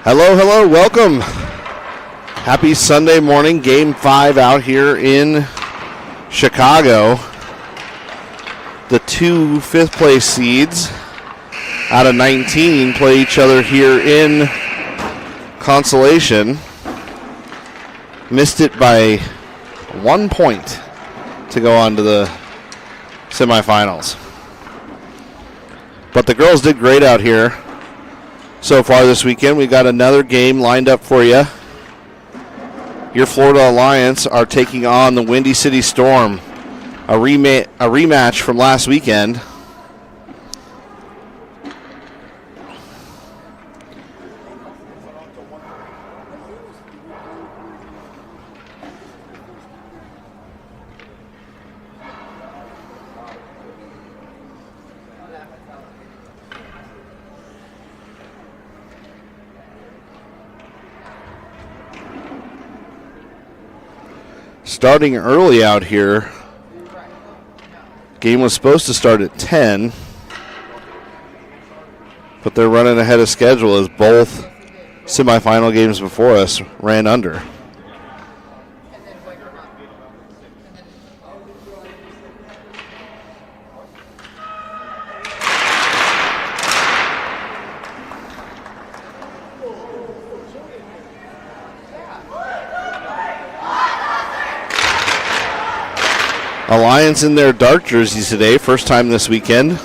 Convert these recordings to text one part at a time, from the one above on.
Hello, hello, welcome. Happy Sunday morning, Game 5 out here in Chicago. The two fifth-place seeds out of 19 play each other here in Consolation. Missed it by 1 point to go on to the semifinals. But the girls did great out here so far this weekend. We got another game lined up for you. Your Florida Alliance are taking on the Windy City Storm, a rematch from last weekend. Starting early out here. Game was supposed to start at 10, but they're running ahead of schedule as both semifinal games before us ran under. Alliance in their dark jerseys today, first time this weekend.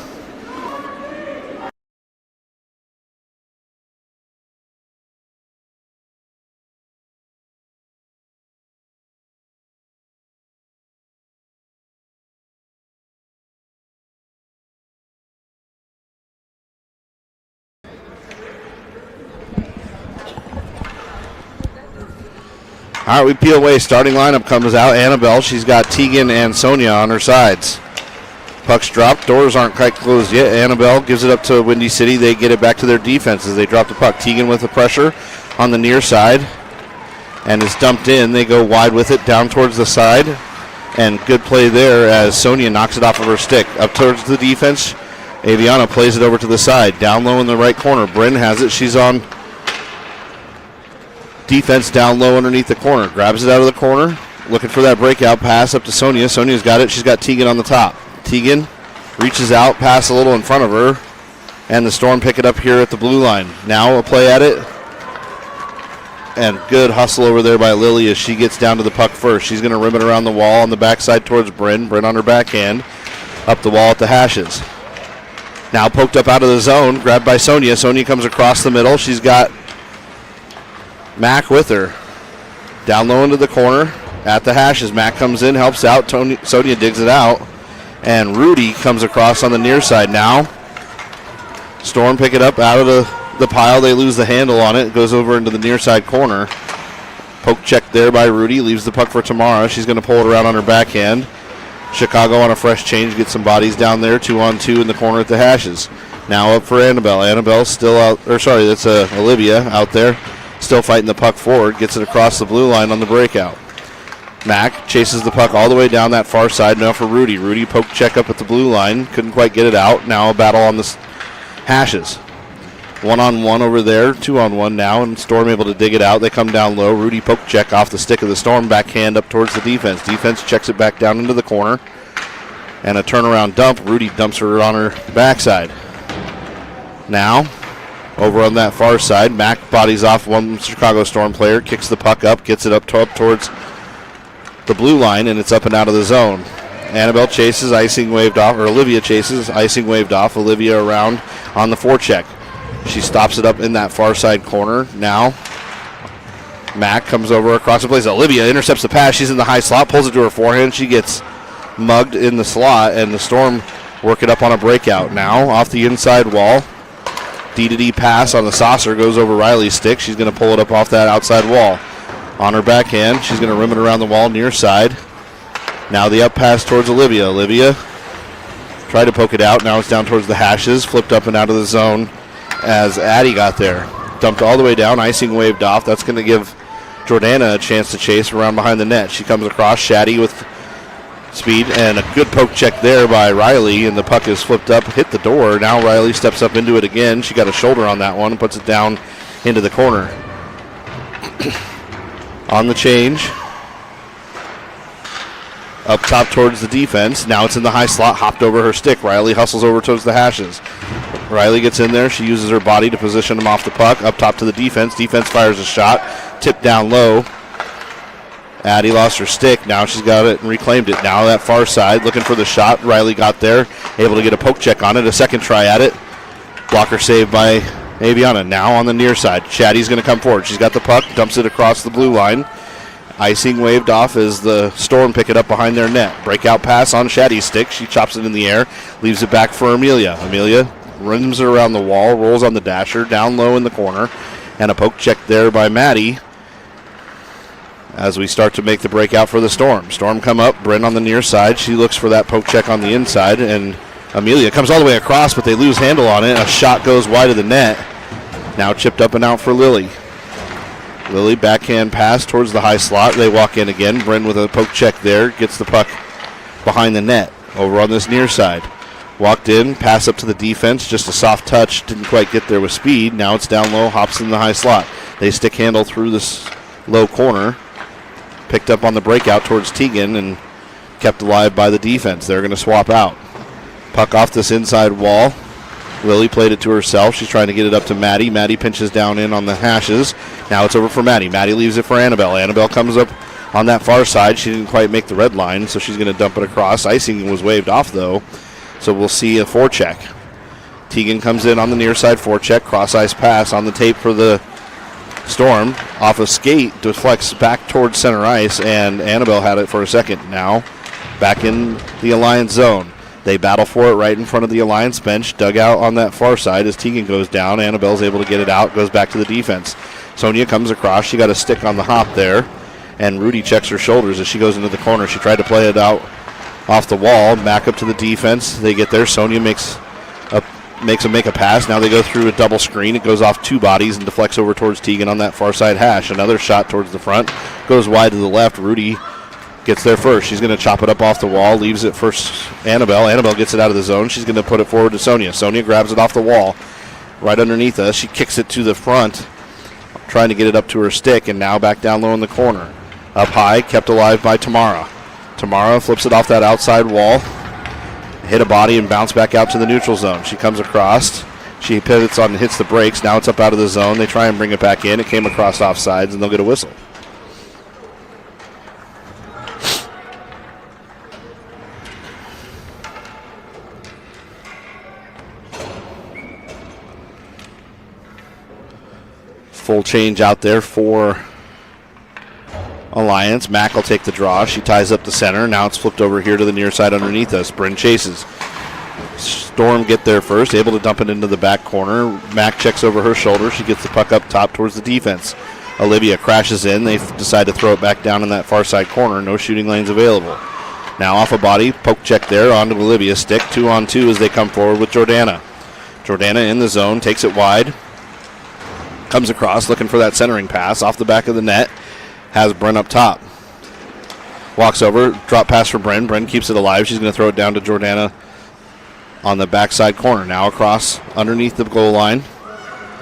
All right, we peel away. Starting lineup comes out. Annabelle, she's got Tegan and Sonia on her sides. Puck's dropped. Doors aren't quite closed yet. Annabelle gives it up to Windy City. They get it back to their defense as they drop the puck. Tegan with the pressure on the near side. And it's dumped in. They go wide with it down towards the side. And good play there as Sonia knocks it off of her stick. Up towards the defense. Aviana plays it over to the side. Down low in the right corner. Bryn has it. She's on defense down low underneath the corner. Grabs it out of the corner. Looking for that breakout pass up to Sonia. Sonia's got it. She's got Tegan on the top. Tegan reaches out, pass a little in front of her, and the Storm pick it up here at the blue line. Now a play at it. And good hustle over there by Lily as she gets down to the puck first. She's going to rim it around the wall on the backside towards Bryn. Bryn on her backhand. Up the wall at the hashes. Now poked up out of the zone. Grabbed by Sonia. Sonia comes across the middle. She's got Mac with her. Down low into the corner. at the hashes. Mac comes in, helps out. Sonia digs it out. And Rudy comes across on the near side now. Storm pick it up out of the pile. They lose the handle on it. It goes over into the near side corner. Poke check there by Rudy. Leaves the puck for Tamara. She's going to pull it around on her backhand. Chicago on a fresh change. Gets some bodies down there. 2-on-2 in the corner at the hashes. Now up for Annabelle. Annabelle's still out. Or sorry, that's Olivia out there. Still fighting the puck forward. Gets it across the blue line on the breakout. Mac chases the puck all the way down that far side. Now for Rudy. Rudy poke check up at the blue line. Couldn't quite get it out. Now a battle on the hashes. 1-on-1 over there. 2-on-1 now. And Storm able to dig it out. They come down low. Rudy poke check off the stick of the Storm. Backhand up towards the defense. Defense checks it back down into the corner. And a turnaround dump. Rudy dumps her on her backside. Now, over on that far side, Mac bodies off one Chicago Storm player. Kicks the puck up. Gets it up towards the blue line. And it's up and out of the zone. Annabelle chases, icing waved off, or Olivia chases, icing waved off. Olivia around on the forecheck. She stops it up in that far side corner. Now, Mac comes over across the place. Olivia intercepts the pass. She's in the high slot, pulls it to her forehand. She gets mugged in the slot, and the Storm work it up on a breakout. Now, off the inside wall. D-to-D pass on the saucer goes over Riley's stick. She's going to pull it up off that outside wall. On her backhand, she's going to rim it around the wall near side. Now the up pass towards Olivia. Olivia tried to poke it out. Now it's down towards the hashes. Flipped up and out of the zone as Addie got there. Dumped all the way down. Icing waved off. That's going to give Jordana a chance to chase around behind the net. She comes across. Shaddy with speed and a good poke check there by Riley. And the puck is flipped up, hit the door. Now Riley steps up into it again. She got a shoulder on that one and puts it down into the corner. On the change. Up top towards the defense. Now it's in the high slot, hopped over her stick. Riley hustles over towards the hashes. Riley gets in there. She uses her body to position him off the puck. Up top to the defense. Defense fires a shot. Tipped down low. Addie lost her stick. Now she's got it and reclaimed it. Now that far side, looking for the shot. Riley got there, able to get a poke check on it. A second try at it. Blocker saved by Aviana. Now on the near side. Shaddy's going to come forward. She's got the puck, dumps it across the blue line. Icing waved off as the Storm pick it up behind their net. Breakout pass on Shaddy's stick. She chops it in the air, leaves it back for Amelia. Amelia rims it around the wall, rolls on the dasher, down low in the corner, and a poke check there by Maddie as we start to make the breakout for the Storm. Storm come up, Bryn on the near side. She looks for that poke check on the inside, and Amelia comes all the way across, but they lose handle on it. A shot goes wide of the net. Now chipped up and out for Lily. Lily backhand pass towards the high slot. They walk in again. Bryn with a poke check there. Gets the puck behind the net. Over on this near side. Walked in. Pass up to the defense. Just a soft touch. Didn't quite get there with speed. Now it's down low. Hops in the high slot. They stick handle through this low corner. Picked up on the breakout towards Tegan and kept alive by the defense. They're going to swap out. Puck off this inside wall. Lily played it to herself. She's trying to get it up to Maddie. Maddie pinches down in on the hashes. Now it's over for Maddie. Maddie leaves it for Annabelle. Annabelle comes up on that far side. She didn't quite make the red line, so she's going to dump it across. Icing was waved off, though, so we'll see a forecheck. Tegan comes in on the near side forecheck. Cross-ice pass on the tape for the Storm. Off a skate, deflects back towards center ice, and Annabelle had it for a second. Now back in the Alliance zone. They battle for it right in front of the Alliance bench. Dug out on that far side as Tegan goes down. Annabelle's able to get it out. Goes back to the defense. Sonia comes across. She got a stick on the hop there. And Rudy checks her shoulders as she goes into the corner. She tried to play it out off the wall. Back up to the defense. They get there. Sonia makes them make a pass. Now they go through a double screen. It goes off two bodies and deflects over towards Tegan on that far side hash. Another shot towards the front. Goes wide to the left. Rudy gets there first. She's going to chop it up off the wall. Leaves it for Annabelle. Annabelle gets it out of the zone. She's going to put it forward to Sonia. Sonia grabs it off the wall right underneath us. She kicks it to the front, trying to get it up to her stick, and now back down low in the corner. Up high, kept alive by Tamara. Tamara flips it off that outside wall. Hit a body and bounce back out to the neutral zone. She comes across. She pivots on and hits the brakes. Now it's up out of the zone. They try and bring it back in. It came across offsides, and they'll get a whistle. Full change out there for Alliance. Mack will take the draw. She ties up the center. Now it's flipped over here to the near side underneath us. Bryn chases. Storm get there first, able to dump it into the back corner. Mack checks over her shoulder. She gets the puck up top towards the defense. Olivia crashes in. They decide to throw it back down in that far side corner. No shooting lanes available. Now off a body, poke check there onto Olivia's stick. 2-on-2 as they come forward with Jordana. Jordana in the zone, takes it wide. Comes across, looking for that centering pass off the back of the net. Has Bryn up top. Walks over, drop pass for Bryn. Bryn keeps it alive. She's going to throw it down to Jordana on the backside corner. Now across underneath the goal line.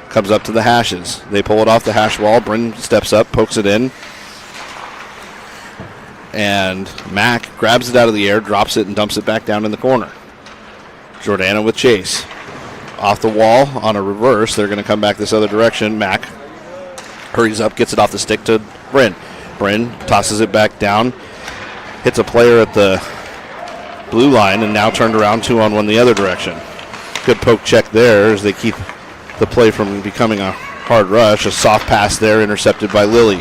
Comes up to the hashes. They pull it off the hash wall. Bryn steps up, pokes it in. And Mack grabs it out of the air, drops it, and dumps it back down in the corner. Jordana with chase. Off the wall on a reverse. They're going to come back this other direction. Mack hurries up, gets it off the stick to Bryn. Bryn tosses it back down. Hits a player at the blue line and now turned around 2-on-1 the other direction. Good poke check there as they keep the play from becoming a hard rush. A soft pass there intercepted by Lily.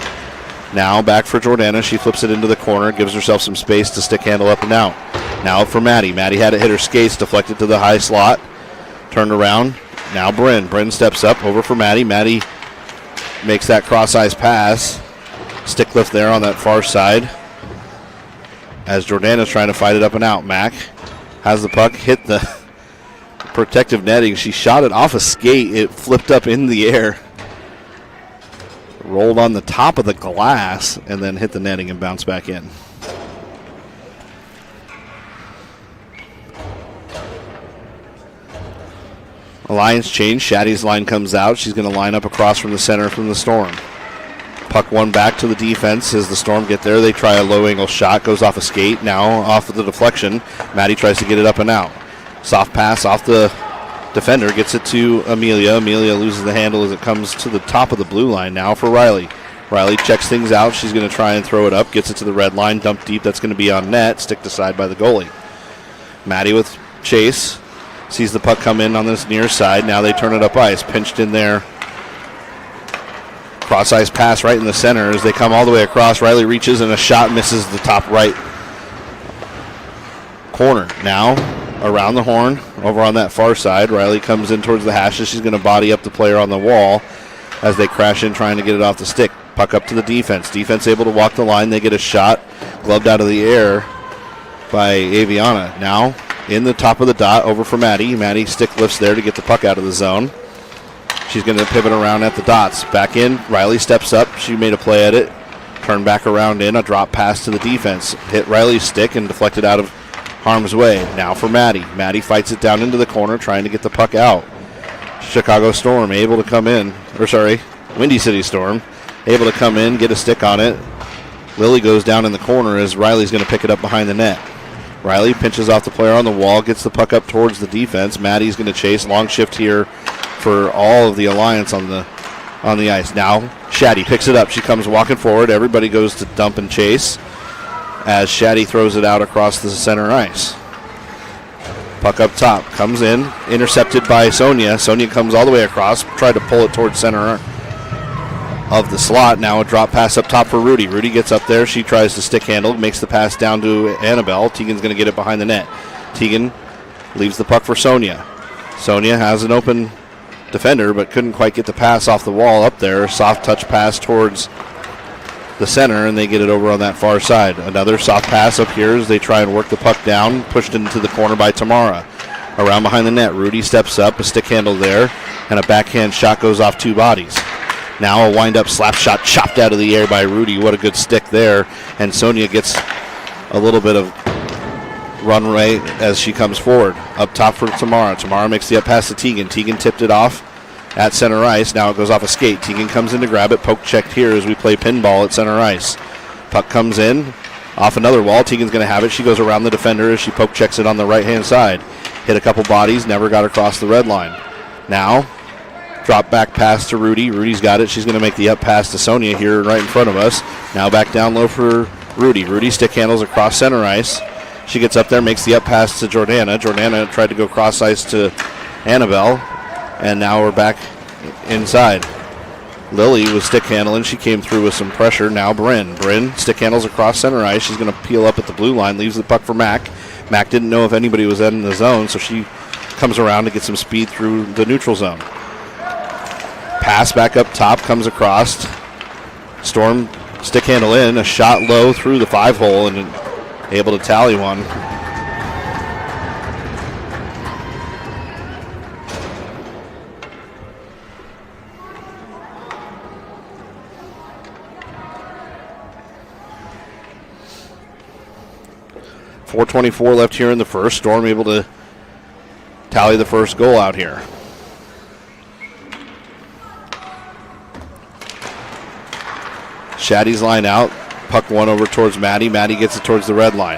Now back for Jordana. She flips it into the corner, gives herself some space to stick handle up and out. Now for Maddie. Maddie had it hit her skates, deflected to the high slot. Turned around. Now Bryn. Bryn steps up over for Maddie. Maddie makes that cross-ice pass. Stick lift there on that far side as Jordana's trying to fight it up and out. Mack has the puck, hit the protective netting. She shot it off a skate. It flipped up in the air, rolled on the top of the glass, and then hit the netting and bounced back in. Alliance change. Shaddy's line comes out. She's going to line up across from the center from the Storm. Puck one back to the defense as the Storm get there. They try a low angle shot. Goes off a skate. Now off of the deflection. Maddie tries to get it up and out. Soft pass off the defender. Gets it to Amelia. Amelia loses the handle as it comes to the top of the blue line now for Riley. Riley checks things out. She's going to try and throw it up. Gets it to the red line. Dump deep. That's going to be on net. Sticked aside by the goalie. Maddie with chase. Sees the puck come in on this near side. Now they turn it up ice. Pinched in there. Cross ice pass right in the center as they come all the way across. Riley reaches and a shot misses the top right corner. Now around the horn over on that far side. Riley comes in towards the hashes. She's going to body up the player on the wall as they crash in trying to get it off the stick. Puck up to the defense. Defense able to walk the line. They get a shot gloved out of the air by Aviana. Now in the top of the dot over for Maddie. Maddie stick lifts there to get the puck out of the zone. She's going to pivot around at the dots. Back in. Riley steps up. She made a play at it. Turned back around in. A drop pass to the defense. Hit Riley's stick and deflected out of harm's way. Now for Maddie. Maddie fights it down into the corner trying to get the puck out. Chicago Storm able to come in. Windy City Storm able to come in, get a stick on it. Lily goes down in the corner as Riley's going to pick it up behind the net. Riley pinches off the player on the wall, gets the puck up towards the defense. Maddie's going to chase. Long shift here for all of the Alliance on the ice. Now Shaddy picks it up. She comes walking forward. Everybody goes to dump and chase as Shaddy throws it out across the center ice. Puck up top. Comes in. Intercepted by Sonia. Sonia comes all the way across. Tried to pull it towards center of the slot. Now a drop pass up top for Rudy. Rudy gets up there. She tries to stick handle. Makes the pass down to Annabelle. Tegan's going to get it behind the net. Tegan leaves the puck for Sonia. Sonia has an open defender, but couldn't quite get the pass off the wall up there. Soft touch pass towards the center, and they get it over on that far side. Another soft pass up here as they try and work the puck down. Pushed into the corner by Tamara. Around behind the net, Rudy steps up. A stick handle there, and a backhand shot goes off two bodies. Now a wind-up slap shot chopped out of the air by Rudy. What a good stick there. And Sonia gets a little bit of runway as she comes forward. Up top for Tamara. Tamara makes the up pass to Tegan. Tegan tipped it off at center ice. Now it goes off a skate. Tegan comes in to grab it. Poke checked here as we play pinball at center ice. Puck comes in off another wall. Tegan's going to have it. She goes around the defender as she poke checks it on the right-hand side. Hit a couple bodies. Never got across the red line. Now drop back pass to Rudy. Rudy's got it. She's going to make the up pass to Sonia here right in front of us. Now back down low for Rudy. Rudy stick handles across center ice. She gets up there, makes the up pass to Jordana. Jordana tried to go cross ice to Annabelle. And now we're back inside. Lily was stick handling. She came through with some pressure. Now Bryn. Bryn stick handles across center ice. She's going to peel up at the blue line. Leaves the puck for Mack. Mack didn't know if anybody was in the zone, so she comes around to get some speed through the neutral zone. Pass back up top. Comes across. Storm stick handle in. A shot low through the 5-hole and able to tally one. .424 left here in the first. Storm able to tally the first goal out here. Shaddy's line out. Puck one over towards Maddie. Maddie gets it towards the red line.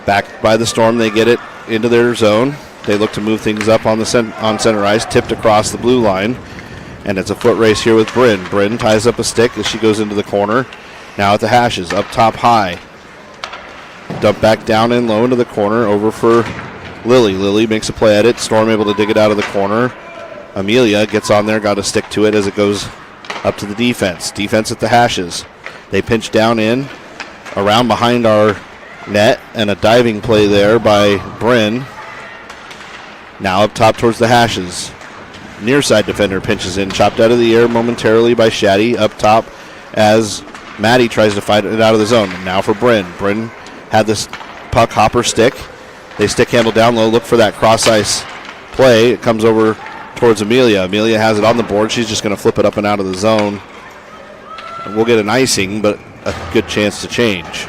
Back by the Storm. They get it into their zone. They look to move things up on the on center ice. Tipped across the blue line. And it's a foot race here with Bryn. Bryn ties up a stick as she goes into the corner. Now at the hashes. Up top high. Dump back down in low into the corner. Over for Lily. Lily makes a play at it. Storm able to dig it out of the corner. Amelia gets on there. Got to stick to it as it goes up to the defense. Defense at the hashes. They pinch down in. Around behind our net. And a diving play there by Bryn. Now up top towards the hashes. Near side defender pinches in. Chopped out of the air momentarily by Shaddy. Up top as Maddie tries to fight it out of the zone. Now for Bryn. Bryn had this puck hopper stick. They stick handle down low. Look for that cross ice play. It comes over towards Amelia. Amelia has it on the board. She's just going to flip it up and out of the zone. We'll get an icing, but a good chance to change.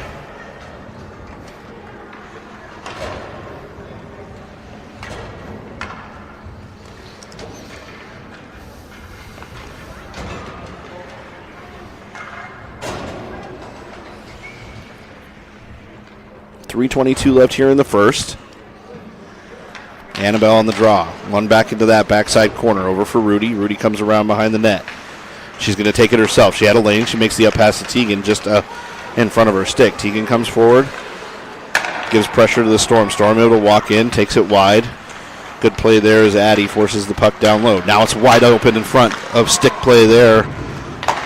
.322 left here in the first. Annabelle on the draw. One back into that backside corner. Over for Rudy. Rudy comes around behind the net. She's going to take it herself. She had a lane. She makes the up pass to Tegan just in front of her stick. Tegan comes forward. Gives pressure to the Storm. Storm able to walk in. Takes it wide. Good play there as Addie forces the puck down low. Now it's wide open in front of stick play there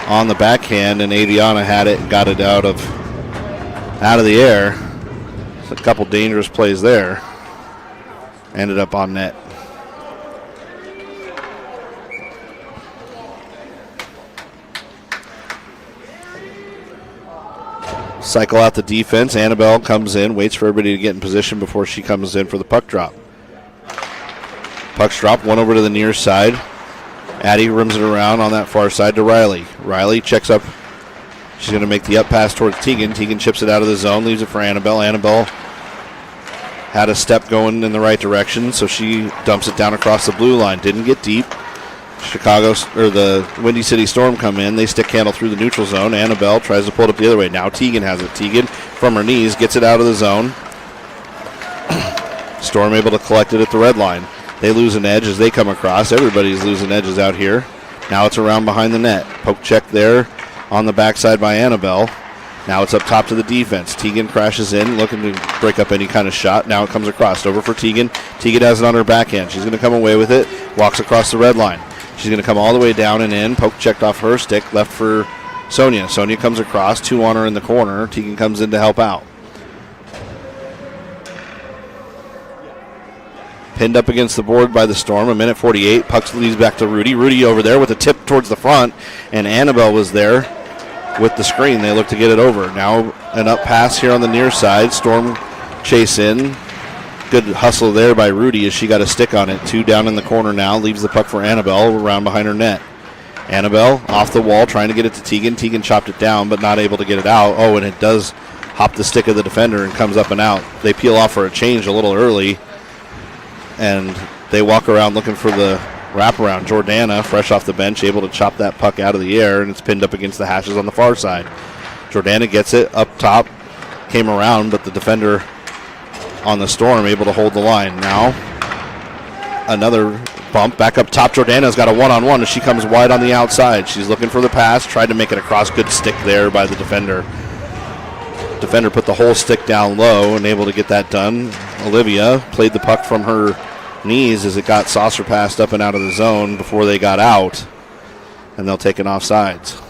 on the backhand. And Aviana had it and got it out of the air. A couple dangerous plays there. Ended up on net. Cycle out the defense. Annabelle comes in, waits for everybody to get in position before she comes in for the puck drop. Puck's dropped, one over to the near side. Addie rims it around on that far side to Riley. Riley checks up. She's going to make the up pass towards Tegan. Tegan chips it out of the zone, leaves it for Annabelle. Annabelle had a step going in the right direction, so she dumps it down across the blue line. Didn't get deep. The Windy City Storm come in. They stick handle through the neutral zone. Annabelle tries to pull it up the other way. Now Tegan has it. Tegan from her knees gets it out of the zone. Storm able to collect it at the red line. They lose an edge as they come across. Everybody's losing edges out here. Now it's around behind the net. Poke check there on the backside by Annabelle. Now it's up top to the defense. Tegan crashes in, looking to break up any kind of shot. Now it comes across. Over for Tegan. Tegan has it on her backhand. She's going to come away with it. Walks across the red line. She's going to come all the way down and in. Poke checked off her stick. Left for Sonia. Sonia comes across. Two on her in the corner. Tegan comes in to help out. Pinned up against the board by the Storm. 1:48. Puck leads back to Rudy. Rudy over there with a tip towards the front. And Annabelle was there with the screen. They look to get it over. Now an up pass here on the near side. Storm chase in. Good hustle there by Rudy as she got a stick on it. Two down in the corner now. Leaves the puck for Annabelle around behind her net. Annabelle off the wall trying to get it to Tegan. Tegan chopped it down but not able to get it out. Oh, and it does hop the stick of the defender and comes up and out. They peel off for a change a little early. And they walk around looking for the wraparound. Jordana, fresh off the bench, able to chop that puck out of the air, and it's pinned up against the hashes on the far side. Jordana gets it up top, came around, but the defender on the Storm able to hold the line. Now another bump back up top. Jordana's got a one-on-one as she comes wide on the outside. She's looking for the pass, tried to make it across. Good stick there by the defender. Defender put the whole stick down low and able to get that done. Olivia played the puck from her knees as it got saucer passed up and out of the zone before they got out. and they'll take an offsides.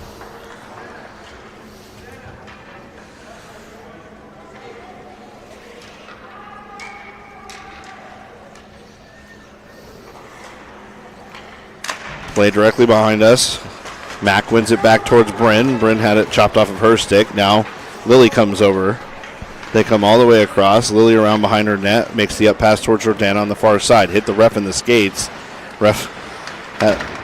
Play directly behind us. Mack wins it back towards Bryn. Bryn had it chopped off of her stick. Now Lily comes over. They come all the way across. Lily around behind her net. Makes the up pass towards Jordana on the far side. Hit the ref in the skates. Ref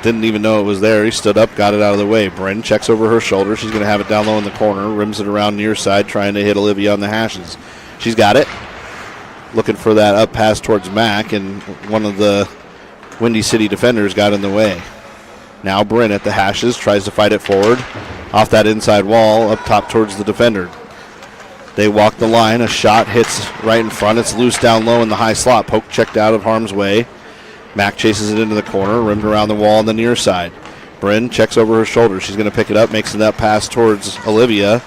didn't even know it was there. He stood up, got it out of the way. Bryn checks over her shoulder. She's going to have it down low in the corner. Rims it around near side, trying to hit Olivia on the hashes. She's got it. Looking for that up pass towards Mack, and one of the Windy City defenders got in the way. Now Bryn at the hashes, tries to fight it forward. Off that inside wall, up top towards the defender. They walk the line. A shot hits right in front. It's loose down low in the high slot. Poke checked out of harm's way. Mack chases it into the corner, rimmed around the wall on the near side. Bryn checks over her shoulder. She's going to pick it up, makes that pass towards Olivia.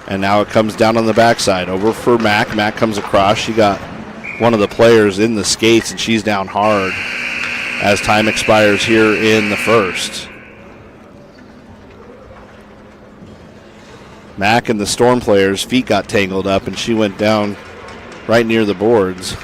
And now it comes down on the backside. Over for Mack. Mack comes across. She got one of the players in the skates, and she's down hard as time expires here in the first. Mack and the Storm players' feet got tangled up, and she went down right near the boards.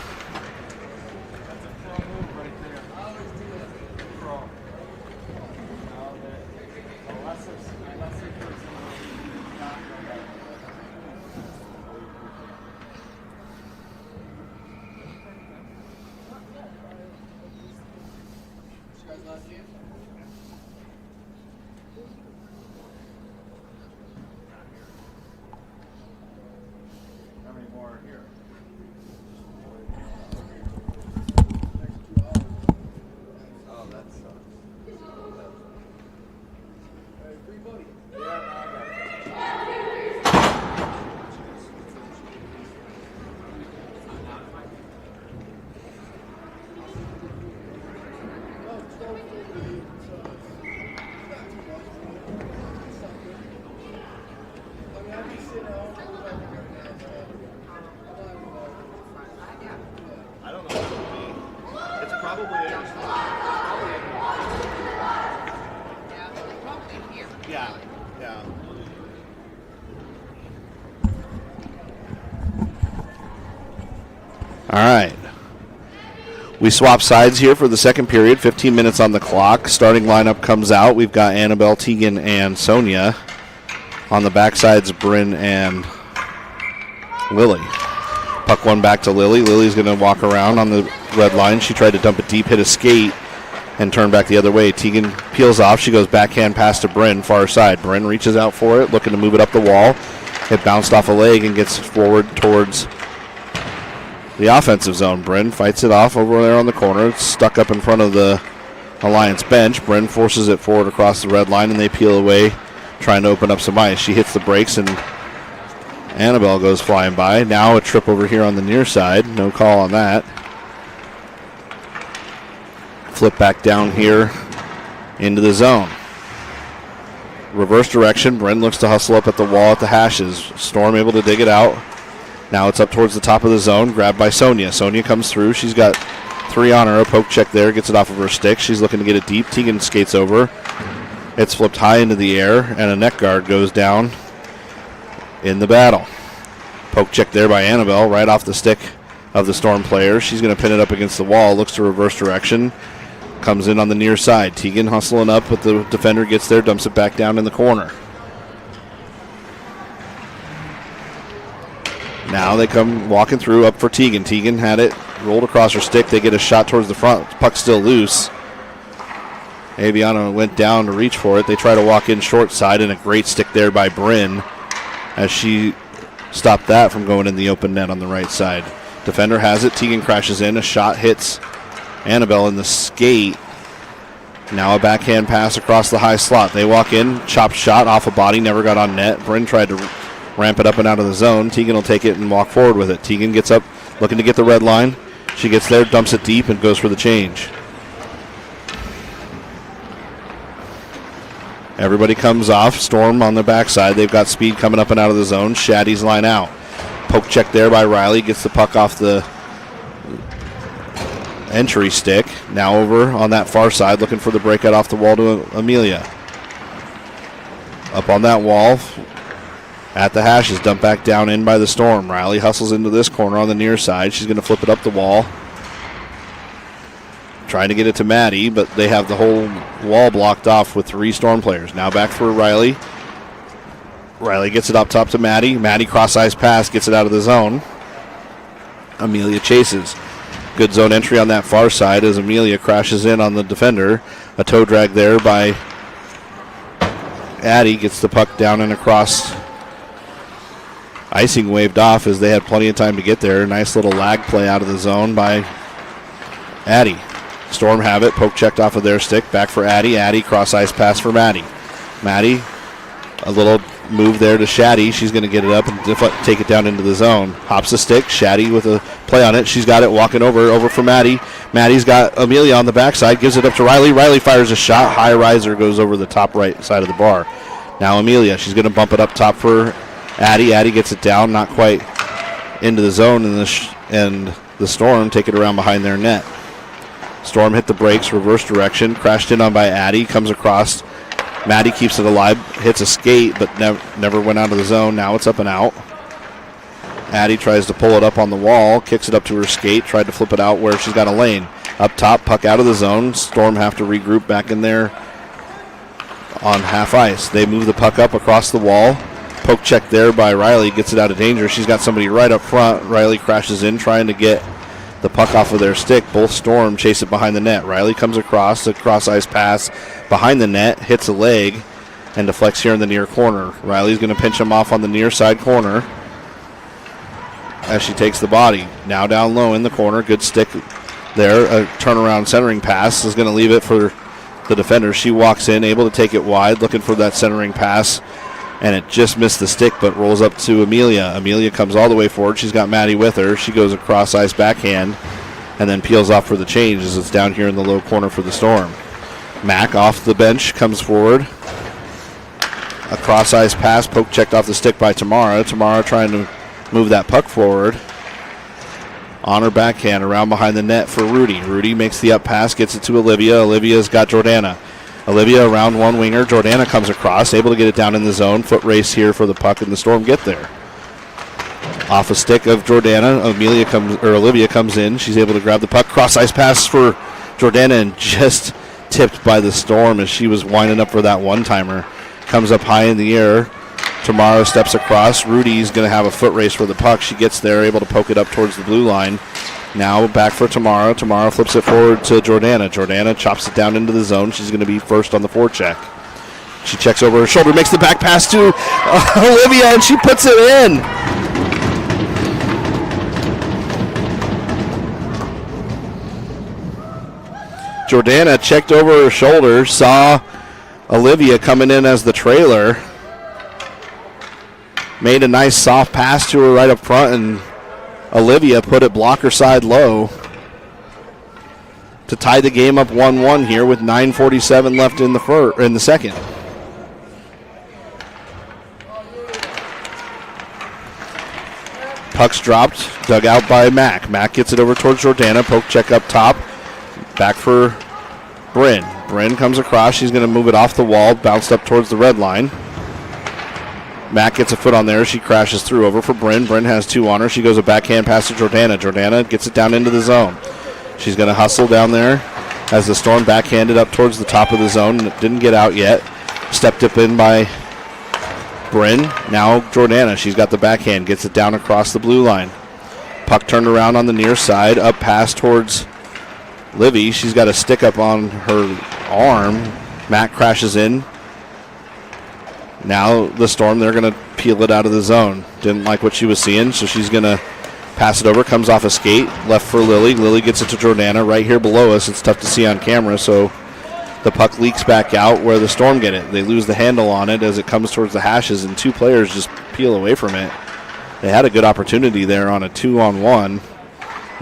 All right. We swap sides here for the second period. 15 minutes on the clock. Starting lineup comes out. We've got Annabelle, Tegan, and Sonia. On the backsides, Bryn and Lily. Puck one back to Lily. Lily's going to walk around on the red line. She tried to dump it deep, hit a skate, and turn back the other way. Tegan peels off. She goes backhand pass to Bryn, far side. Bryn reaches out for it, looking to move it up the wall. It bounced off a leg and gets forward towards the offensive zone. Bryn fights it off over there on the corner. It's stuck up in front of the Alliance bench. Bryn forces it forward across the red line, and they peel away, trying to open up some ice. She hits the brakes, and Annabelle goes flying by. Now a trip over here on the near side. No call on that. Flip back down here into the zone. Reverse direction. Bryn looks to hustle up at the wall at the hashes. Storm able to dig it out. Now it's up towards the top of the zone, grabbed by Sonia. Sonia comes through. She's got three on her. A poke check there, gets it off of her stick. She's looking to get it deep. Tegan skates over. It's flipped high into the air, and a neck guard goes down in the battle. Poke check there by Annabelle, right off the stick of the Storm player. She's going to pin it up against the wall, looks to reverse direction. Comes in on the near side. Tegan hustling up, but the defender gets there, dumps it back down in the corner. Now they come walking through up for Tegan. Tegan had it rolled across her stick. They get a shot towards the front. Puck's still loose. Aviano went down to reach for it. They try to walk in short side, and a great stick there by Bryn as she stopped that from going in the open net on the right side. Defender has it. Tegan crashes in. A shot hits Annabelle in the skate. Now a backhand pass across the high slot. They walk in. Chopped shot off a body. Never got on net. Bryn tried to ramp it up and out of the zone. Tegan will take it and walk forward with it. Tegan gets up, looking to get the red line. She gets there, dumps it deep, and goes for the change. Everybody comes off. Storm on the backside. They've got speed coming up and out of the zone. Shaddy's line out. Poke check there by Riley. Gets the puck off the entry stick. Now over on that far side, looking for the breakout off the wall to Amelia. Up on that wall at the hashes, dumped back down in by the Storm. Riley hustles into this corner on the near side. She's going to flip it up the wall. Trying to get it to Maddie, but they have the whole wall blocked off with 3 Storm players. Now back for Riley. Riley gets it up top to Maddie. Maddie cross-ice pass, gets it out of the zone. Amelia chases. Good zone entry on that far side as Amelia crashes in on the defender. A toe drag there by Addie. Gets the puck down and across. Icing waved off as they had plenty of time to get there. Nice little lag play out of the zone by Addie. Storm have it. Poke checked off of their stick. Back for Addie. Addie cross-ice pass for Maddie. Maddie, a little move there to Shaddy. She's going to get it up and take it down into the zone. Hops the stick. Shaddy with a play on it. She's got it walking over for Maddie. Maddie's got Amelia on the backside. Gives it up to Riley. Riley fires a shot. High riser goes over the top right side of the bar. Now Amelia. She's going to bump it up top for Addie. Addie gets it down. Not quite into the zone. And the Storm take it around behind their net. Storm hit the brakes. Reverse direction. Crashed in on by Addie. Comes across. Maddie keeps it alive, hits a skate, but never went out of the zone. Now it's up and out. Addie tries to pull it up on the wall, kicks it up to her skate, tried to flip it out where she's got a lane. Up top, puck out of the zone. Storm have to regroup back in there on half ice. They move the puck up across the wall. Poke check there by Riley, gets it out of danger. She's got somebody right up front. Riley crashes in, trying to get the puck off of their stick. Both Storm chase it behind the net. Riley comes across, a cross-ice pass behind the net, hits a leg, and deflects here in the near corner. Riley's going to pinch him off on the near side corner as she takes the body. Now down low in the corner. Good stick there. A turnaround centering pass is going to leave it for the defender. She walks in, able to take it wide, looking for that centering pass, and it just missed the stick, but rolls up to Amelia. Amelia comes all the way forward. She's got Maddie with her. She goes across ice backhand and then peels off for the change as it's down here in the low corner for the Storm. Mack off the bench comes forward. A cross ice pass, poke checked off the stick by Tamara. Tamara trying to move that puck forward. On her backhand, around behind the net for Rudy. Rudy makes the up pass, gets it to Olivia. Olivia's got Jordana. Olivia around one winger. Jordana comes across, able to get it down in the zone. Foot race here for the puck, and the Storm get there. Off a stick of Jordana, Olivia comes in. She's able to grab the puck. Cross ice pass for Jordana, and just tipped by the Storm as she was winding up for that one-timer. Comes up high in the air. Tamara steps across. Rudy's going to have a foot race for the puck. She gets there, able to poke it up towards the blue line. Now back for Tamara. Tamara flips it forward to Jordana. Jordana chops it down into the zone. She's going to be first on the forecheck. She checks over her shoulder, makes the back pass to Olivia, and she puts it in. Jordana checked over her shoulder, saw Olivia coming in as the trailer. Made a nice soft pass to her right up front, and Olivia put it blocker side low to tie the game up 1-1 here with 9:47 left in the second. Puck's dropped, dug out by Mack. Mack gets it over towards Jordana. Poke check up top. Back for Bryn. Bryn comes across. She's going to move it off the wall, bounced up towards the red line. Mack gets a foot on there. She crashes through over for Bryn. Bryn has 2 on her. She goes a backhand pass to Jordana. Jordana gets it down into the zone. She's going to hustle down there as the Storm backhanded up towards the top of the zone. Didn't get out yet. Stepped up in by Bryn. Now Jordana. She's got the backhand. Gets it down across the blue line. Puck turned around on the near side. Up pass towards Livy. She's got a stick up on her arm. Matt crashes in. Now the Storm, they're going to peel it out of the zone. Didn't like what she was seeing, so she's going to pass it over. Comes off a skate. Left for Lily. Lily gets it to Jordana right here below us. It's tough to see on camera, so the puck leaks back out where the Storm get it. They lose the handle on it as it comes towards the hashes, and 2 players just peel away from it. They had a good opportunity there on a 2-on-1.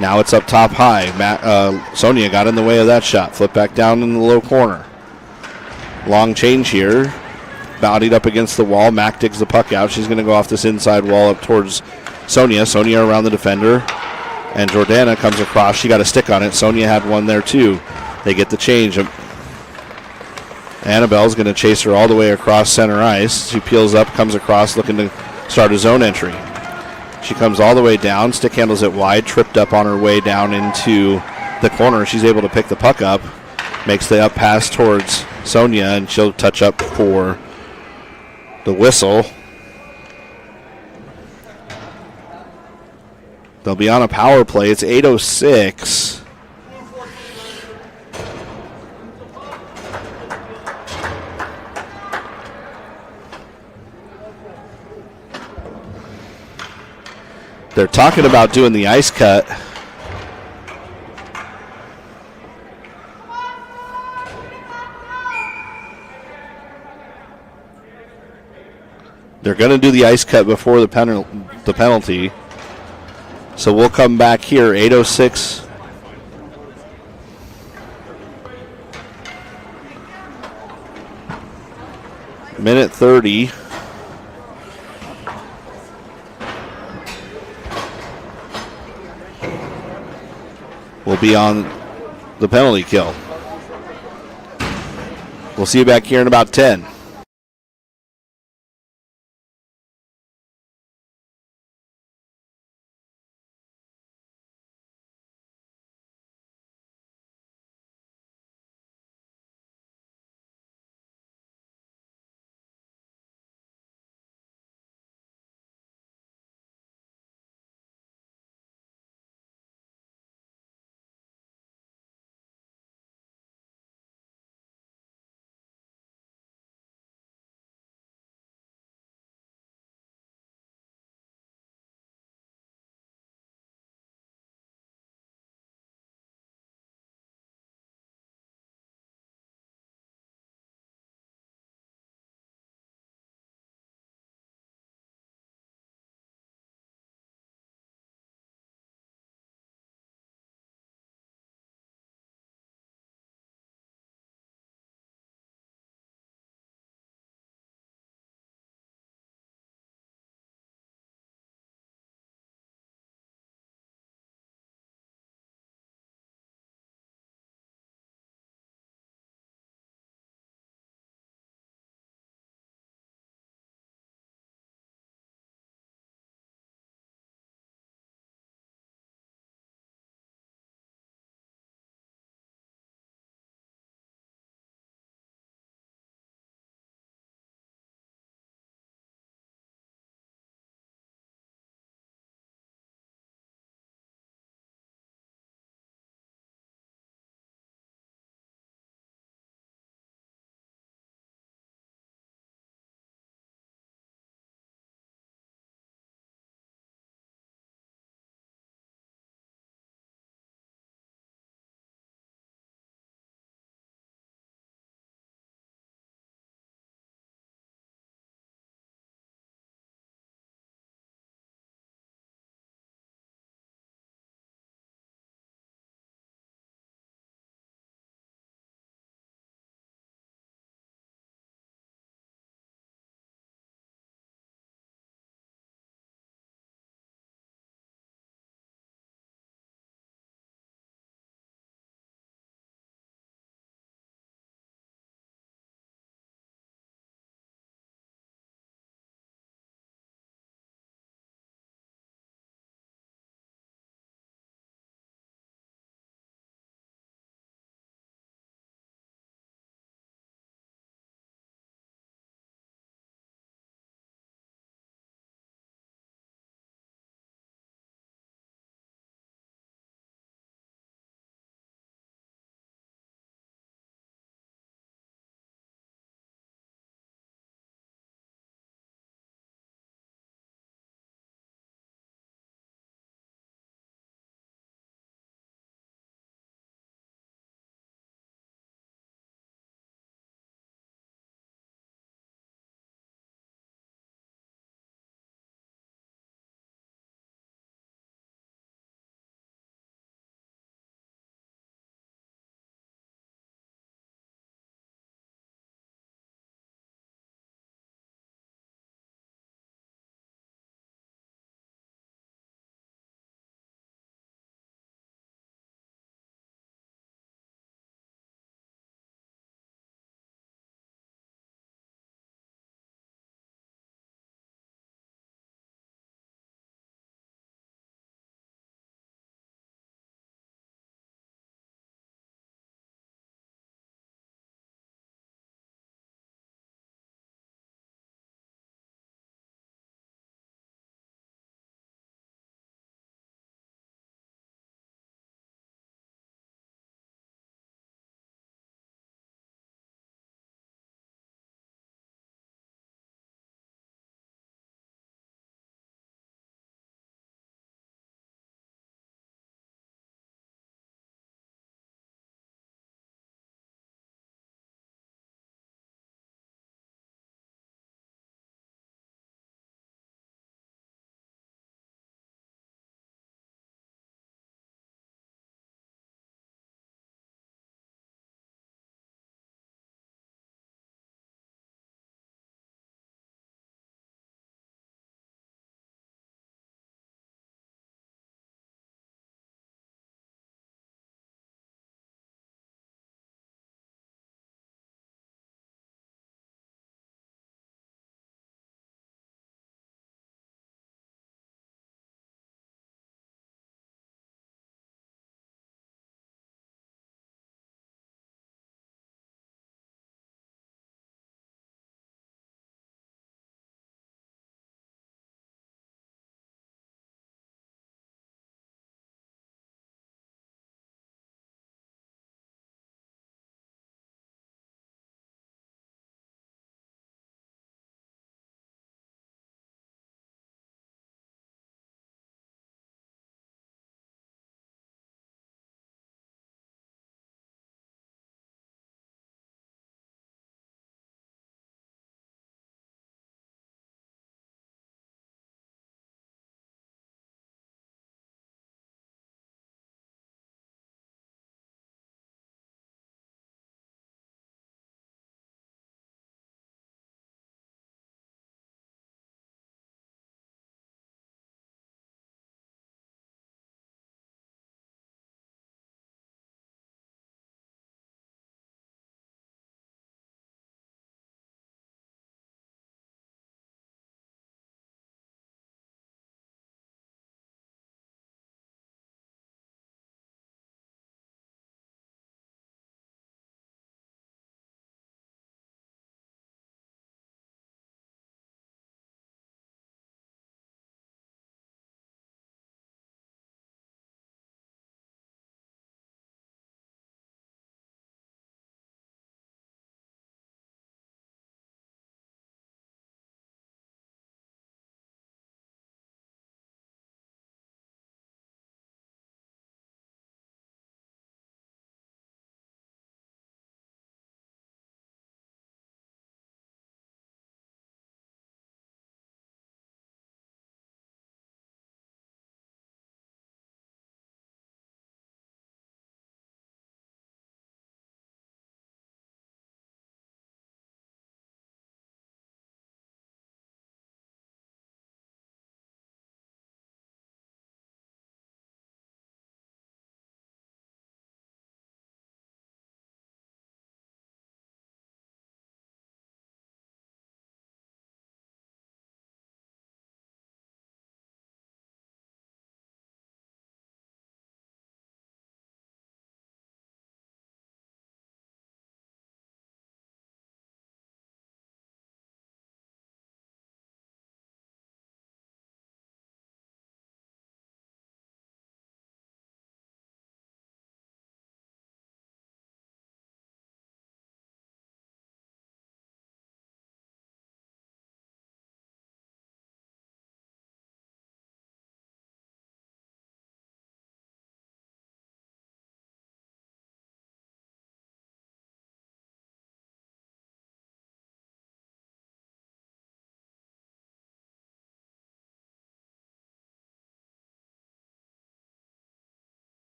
Now it's up top high. Sonia got in the way of that shot. Flip back down in the low corner. Long change here. Bodied up against the wall. Mack digs the puck out. She's going to go off this inside wall up towards Sonia. Sonia around the defender. And Jordana comes across. She got a stick on it. Sonia had one there too. They get the change. Annabelle's going to chase her all the way across center ice. She peels up, comes across, looking to start a zone entry. She comes all the way down, stick handles it wide, tripped up on her way down into the corner. She's able to pick the puck up, makes the up pass towards Sonia, and she'll touch up for the whistle. They'll be on a power play. It's 8:06. They're talking about doing the ice cut. They're going to do the ice cut before the penalty. So we'll come back here, 8:06. Minute 30. Will be on the penalty kill. We'll see you back here in about 10.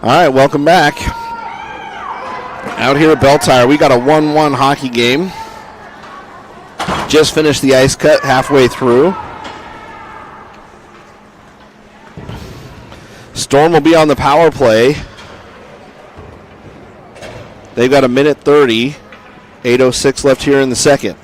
All right, welcome back. Out here at Belle Tire, we got a 1-1 hockey game. Just finished the ice cut halfway through. Storm will be on the power play. They've got a minute 30, 8:06 left here in the second.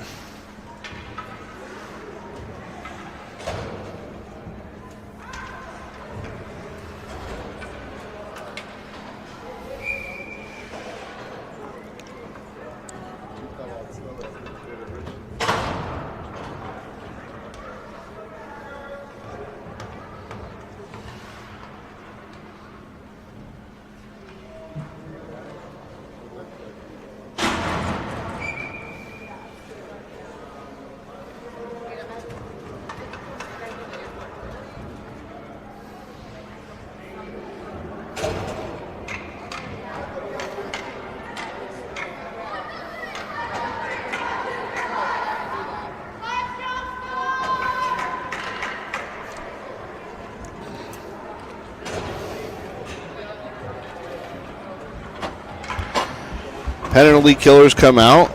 Penalty killers come out.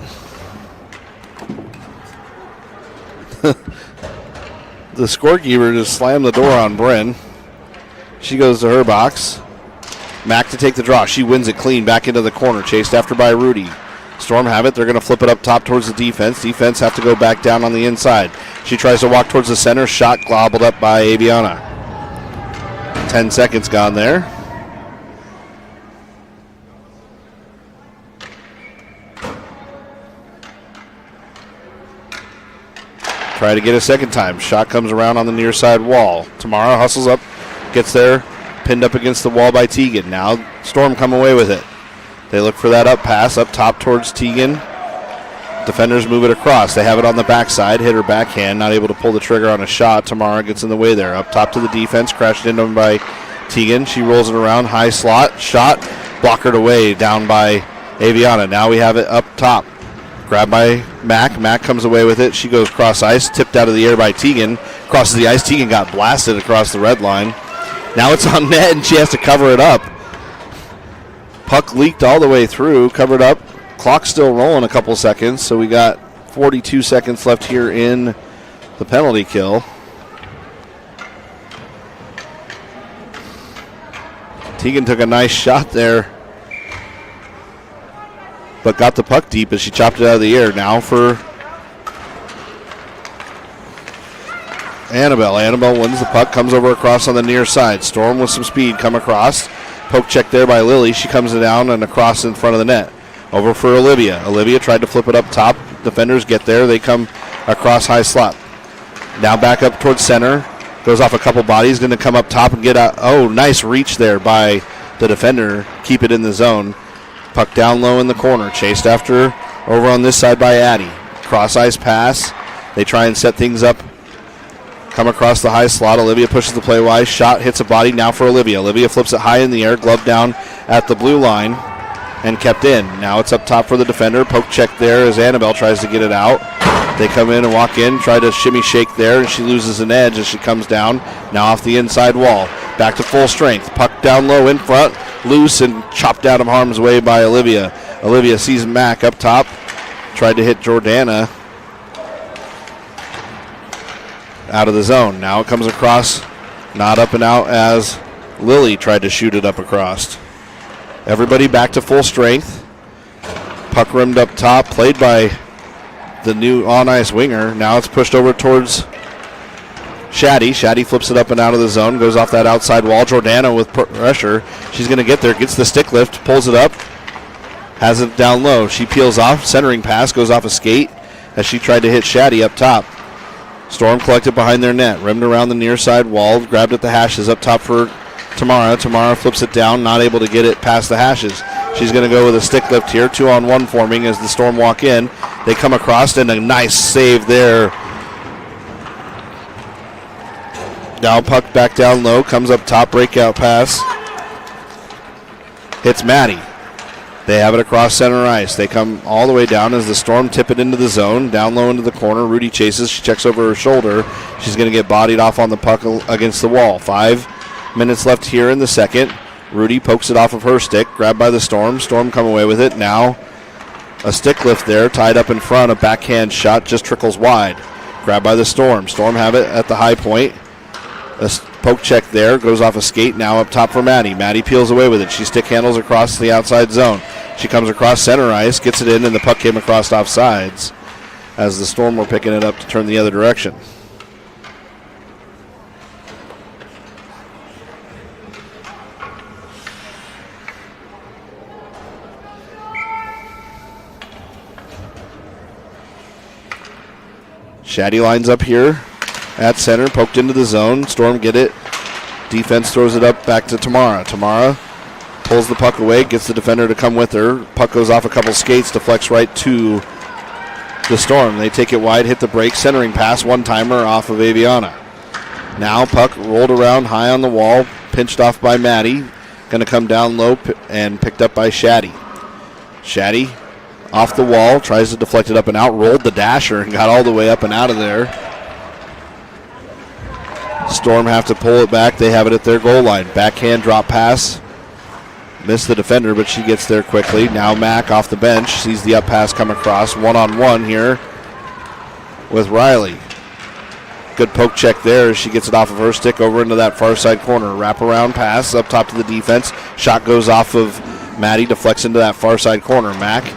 The scorekeeper just slammed the door on Bryn. She goes to her box. Mack to take the draw. She wins it clean back into the corner, chased after by Rudy. Storm have it. They're going to flip it up top towards the defense. Defense have to go back down on the inside. She tries to walk towards the center. Shot globbled up by Aviana. 10 seconds gone there. Try to get a second time. Shot comes around on the near side wall. Tamara hustles up, gets there, pinned up against the wall by Tegan. Now Storm come away with it. They look for that up pass up top towards Tegan. Defenders move it across. They have it on the backside. Hit her backhand. Not able to pull the trigger on a shot. Tamara gets in the way there. Up top to the defense. Crashed into him by Tegan. She rolls it around. High slot. Shot. Blockered away down by Aviana. Now we have it up top. Grabbed by Mack. Mack comes away with it. She goes cross ice. Tipped out of the air by Tegan. Crosses the ice. Tegan got blasted across the red line. Now it's on net and she has to cover it up. Puck leaked all the way through. Covered up. Clock still rolling a couple seconds. So we got 42 seconds left here in the penalty kill. Tegan took a nice shot there, but got the puck deep as she chopped it out of the air. Now for Annabelle. Annabelle wins the puck, comes over across on the near side. Storm with some speed come across. Poke check there by Lily. She comes down and across in front of the net. Over for Olivia. Olivia tried to flip it up top. Defenders get there. They come across high slot. Now back up towards center. Goes off a couple bodies. Going to come up top and get out. Oh, nice reach there by the defender. Keep it in the zone. Puck down low in the corner. Chased after over on this side by Addie. Cross ice pass. They try and set things up. Come across the high slot. Olivia pushes the play wide. Shot hits a body. Now for Olivia. Olivia flips it high in the air. Glove down at the blue line and kept in. Now it's up top for the defender. Poke check there as Annabelle tries to get it out. They come in and walk in. Try to shimmy shake there, and she loses an edge as she comes down. Now off the inside wall. Back to full strength. Puck down low in front. Loose and chopped out of harm's way by Olivia. Olivia sees Mack up top. Tried to hit Jordana out of the zone. Now it comes across. Not up and out as Lily tried to shoot it up across. Everybody back to full strength. Puck rimmed up top. Played by the new on-ice winger. Now it's pushed over towards Shaddy. Shaddy flips it up and out of the zone. Goes off that outside wall. Jordana with pressure. She's going to get there. Gets the stick lift. Pulls it up. Has it down low. She peels off. Centering pass. Goes off a skate as she tried to hit Shaddy up top. Storm collected behind their net. Rimmed around the near side wall. Grabbed at the hashes up top for Tamara. Tamara flips it down. Not able to get it past the hashes. She's going to go with a stick lift here. 2-on-1 forming as the Storm walk in. They come across and a nice save there. Now puck back down low. Comes up top. Breakout pass. Hits Maddie. They have it across center ice. They come all the way down as the Storm tip it into the zone. Down low into the corner. Rudy chases. She checks over her shoulder. She's going to get bodied off on the puck against the wall. 5 minutes left here in the second. Rudy pokes it off of her stick, grabbed by the Storm. Storm come away with it. Now a stick lift there, tied up in front. A backhand shot just trickles wide. Grabbed by the Storm. Storm have it at the high point. A poke check there, goes off a skate. Now up top for Maddie. Maddie peels away with it. She stick handles across the outside zone. She comes across center ice, gets it in, and the puck came across offsides as the Storm were picking it up to turn the other direction. Shaddy lines up here at center, poked into the zone. Storm get it. Defense throws it up back to Tamara. Tamara pulls the puck away, gets the defender to come with her. Puck goes off a couple skates, deflects right to the Storm. They take it wide, hit the break, centering pass, one-timer off of Aviana. Now puck rolled around high on the wall, pinched off by Maddie. Going to come down low and picked up by Shaddy. Shaddy off the wall, tries to deflect it up and out, rolled the dasher and got all the way up and out of there. Storm have to pull it back. They have it at their goal line. Backhand drop pass. Missed the defender, but she gets there quickly. Now Mack off the bench, sees the up pass come across. One-on-one here with Riley. Good poke check there as she gets it off of her stick over into that far side corner. Wraparound pass up top to the defense. Shot goes off of Maddie, deflects into that far side corner. Mack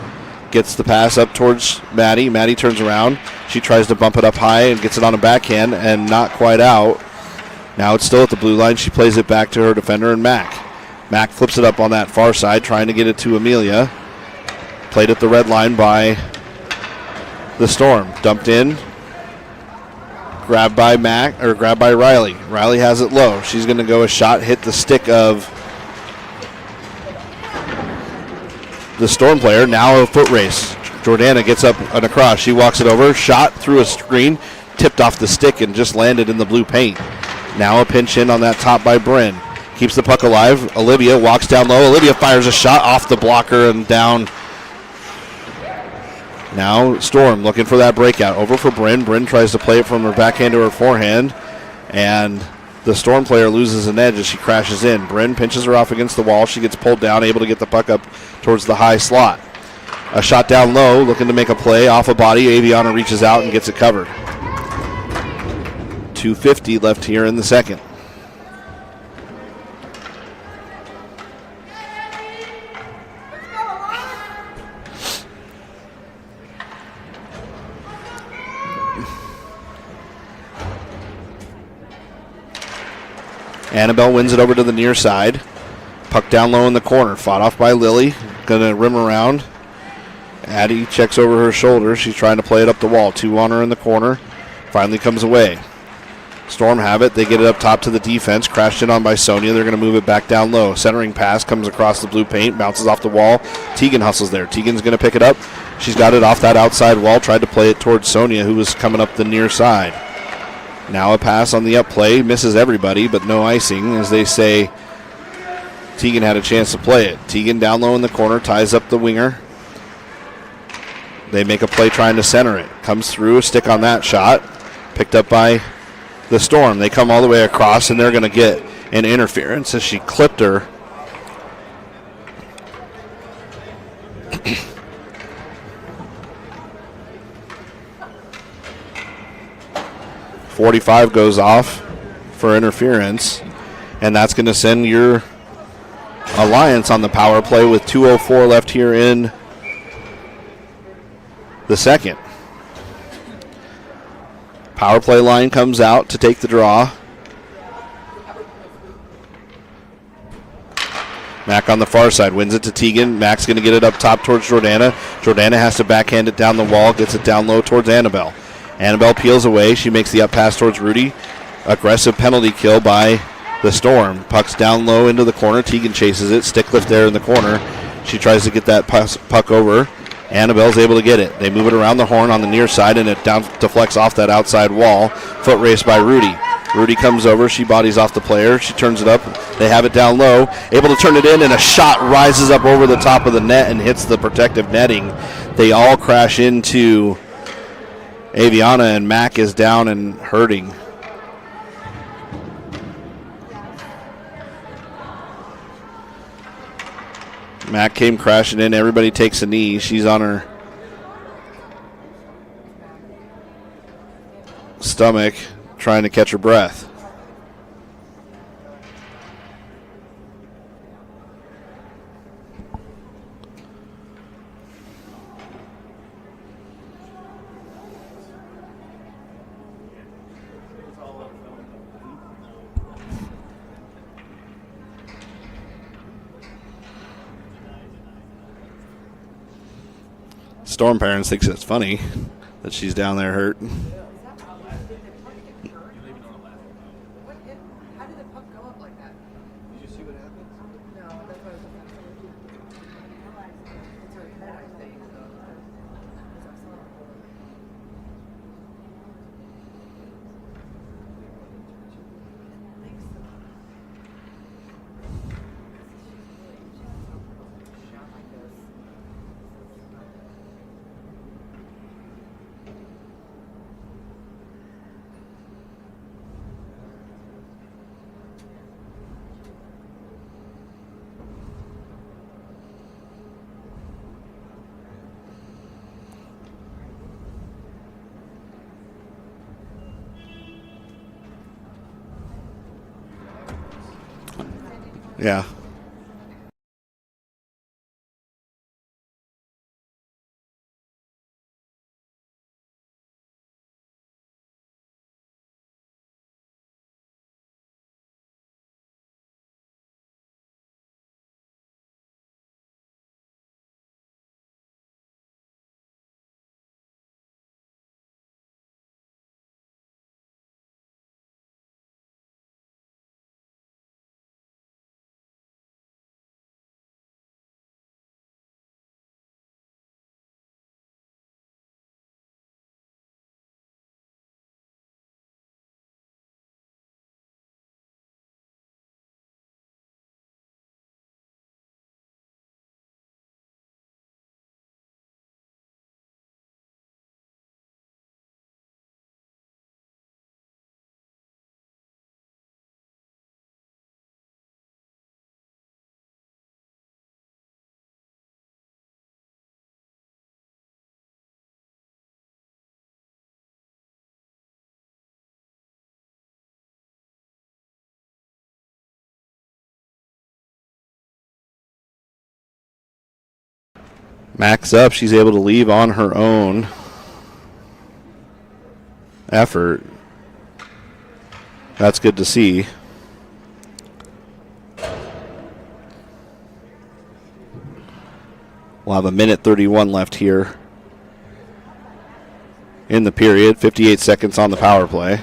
gets the pass up towards Maddie. Maddie turns around. She tries to bump it up high and gets it on a backhand and not quite out. Now it's still at the blue line. She plays it back to her defender and Mack. Mack flips it up on that far side, trying to get it to Amelia. Played at the red line by the Storm. Dumped in. Grabbed by Riley. Riley has it low. She's going to go a shot, hit the stick of the Storm player. Now a foot race. Jordana gets up and across. She walks it over. Shot through a screen. Tipped off the stick and just landed in the blue paint. Now a pinch in on that top by Bryn. Keeps the puck alive. Olivia walks down low. Olivia fires a shot off the blocker and down. Now Storm looking for that breakout. Over for Bryn. Bryn tries to play it from her backhand to her forehand. And the Storm player loses an edge as she crashes in. Bryn pinches her off against the wall. She gets pulled down, able to get the puck up towards the high slot. A shot down low, looking to make a play. Off a body, Aviana reaches out and gets it covered. 2:50 left here in the second. Annabelle wins it over to the near side. Puck down low in the corner. Fought off by Lily. Going to rim around. Addie checks over her shoulder. She's trying to play it up the wall. Two on her in the corner. Finally comes away. Storm have it. They get it up top to the defense. Crashed in on by Sonia. They're going to move it back down low. Centering pass comes across the blue paint. Bounces off the wall. Tegan hustles there. Tegan's going to pick it up. She's got it off that outside wall. Tried to play it towards Sonia, who was coming up the near side. Now a pass on the up play. Misses everybody, but no icing. As they say, Tegan had a chance to play it. Tegan down low in the corner. Ties up the winger. They make a play trying to center it. Comes through. A stick on that shot. Picked up by the Storm. They come all the way across, and they're going to get an interference as she clipped her. .45 goes off for interference, and that's going to send your Alliance on the power play with 2:04 left here in the second. Power play line comes out to take the draw. Mack on the far side wins it to Tegan. Mack's going to get it up top towards Jordana. Jordana has to backhand it down the wall, gets it down low towards Annabelle. Annabelle peels away. She makes the up pass towards Rudy. Aggressive penalty kill by the Storm. Puck's down low into the corner. Tegan chases it. Stick lift there in the corner. She tries to get that puck over. Annabelle's able to get it. They move it around the horn on the near side, and it down deflects off that outside wall. Foot race by Rudy. Rudy comes over. She bodies off the player. She turns it up. They have it down low. Able to turn it in, and a shot rises up over the top of the net and hits the protective netting. They all crash into Aviana, and Mack is down and hurting. Mac came crashing in. Everybody takes a knee. She's on her stomach trying to catch her breath. Storm parents thinks it's funny that she's down there hurt. How did the puck go up like that? Did you see what happened? No, that's what I was it's her head, I think. Yeah. Mac's up. She's able to leave on her own effort. That's good to see. We'll have a minute 31 left here in the period. 58 seconds on the power play.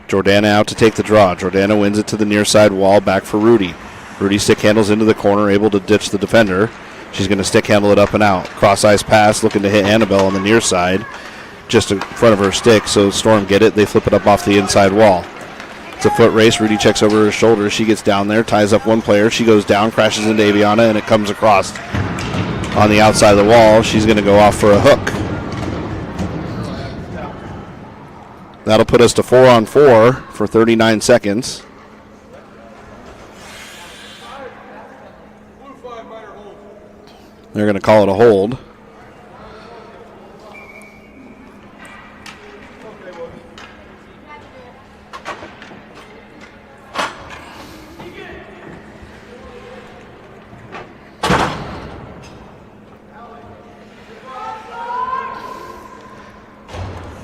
Jordana out to take the draw. Jordana wins it to the near side wall, back for Rudy. Rudy stick handles into the corner, able to ditch the defender. She's going to stick handle it up and out. Cross ice pass, looking to hit Annabelle on the near side, just in front of her stick. So Storm get it. They flip it up off the inside wall. It's a foot race. Rudy checks over her shoulder. She gets down there, ties up one player. She goes down, crashes into Aviana, and it comes across on the outside of the wall. She's going to go off for a hook. That'll put us to 4-on-4 for 39 seconds. They're going to call it a hold.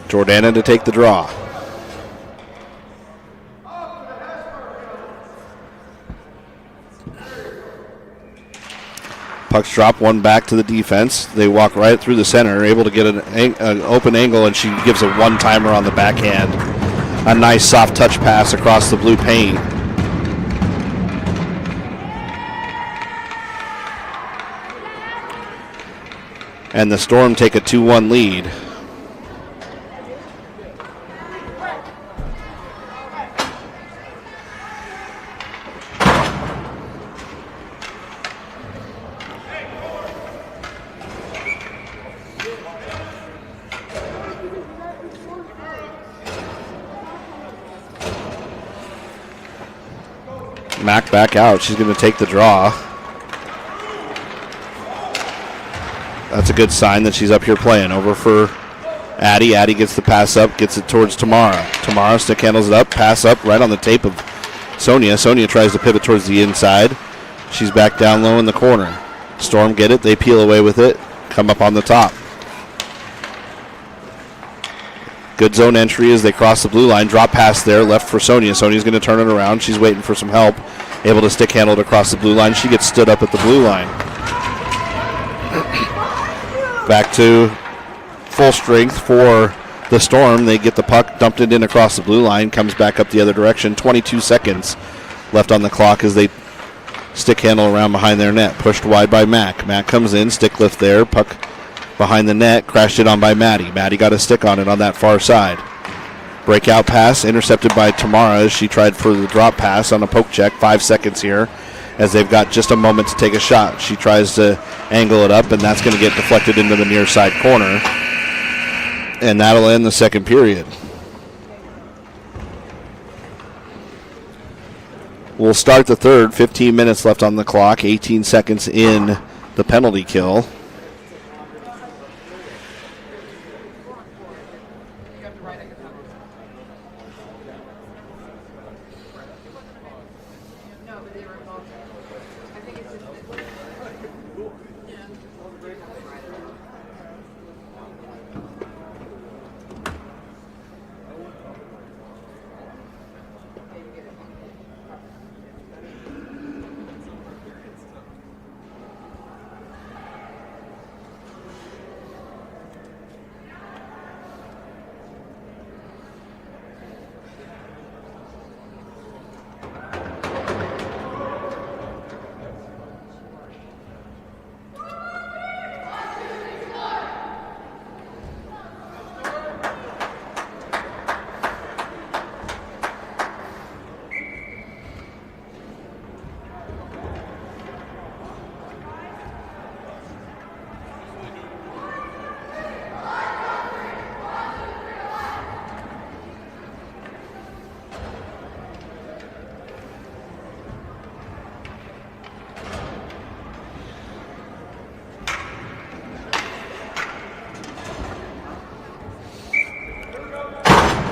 Jordana to take the draw. Pucks drop, one back to the defense. They walk right through the center, able to get an open angle, and she gives a one-timer on the backhand. A nice soft touch pass across the blue paint. And the Storm take a 2-1 lead. Mack back out. She's going to take the draw. That's a good sign that she's up here playing. Over for Addie. Addie gets the pass up, gets it towards Tamara. Tamara stick handles it up, pass up right on the tape of Sonia. Sonia tries to pivot towards the inside. She's back down low in the corner. Storm get it. They peel away with it. Come up on the top. Good zone entry as they cross the blue line. Drop pass there, left for Sonia. Sonia's going to turn it around. She's waiting for some help. Able to stick handle it across the blue line. She gets stood up at the blue line. Back to full strength for the Storm. They get the puck, dumped it in across the blue line, comes back up the other direction. 22 seconds left on the clock as they stick handle around behind their net. Pushed wide by Mack. Mack comes in, stick lift there, puck behind the net, crashed it on by Maddie. Maddie got a stick on it on that far side. Breakout pass, intercepted by Tamara as she tried for the drop pass on a poke check. 5 seconds here as they've got just a moment to take a shot. She tries to angle it up, and that's going to get deflected into the near side corner. And that'll end the second period. We'll start the third. 15 minutes left on the clock. 18 seconds in the penalty kill.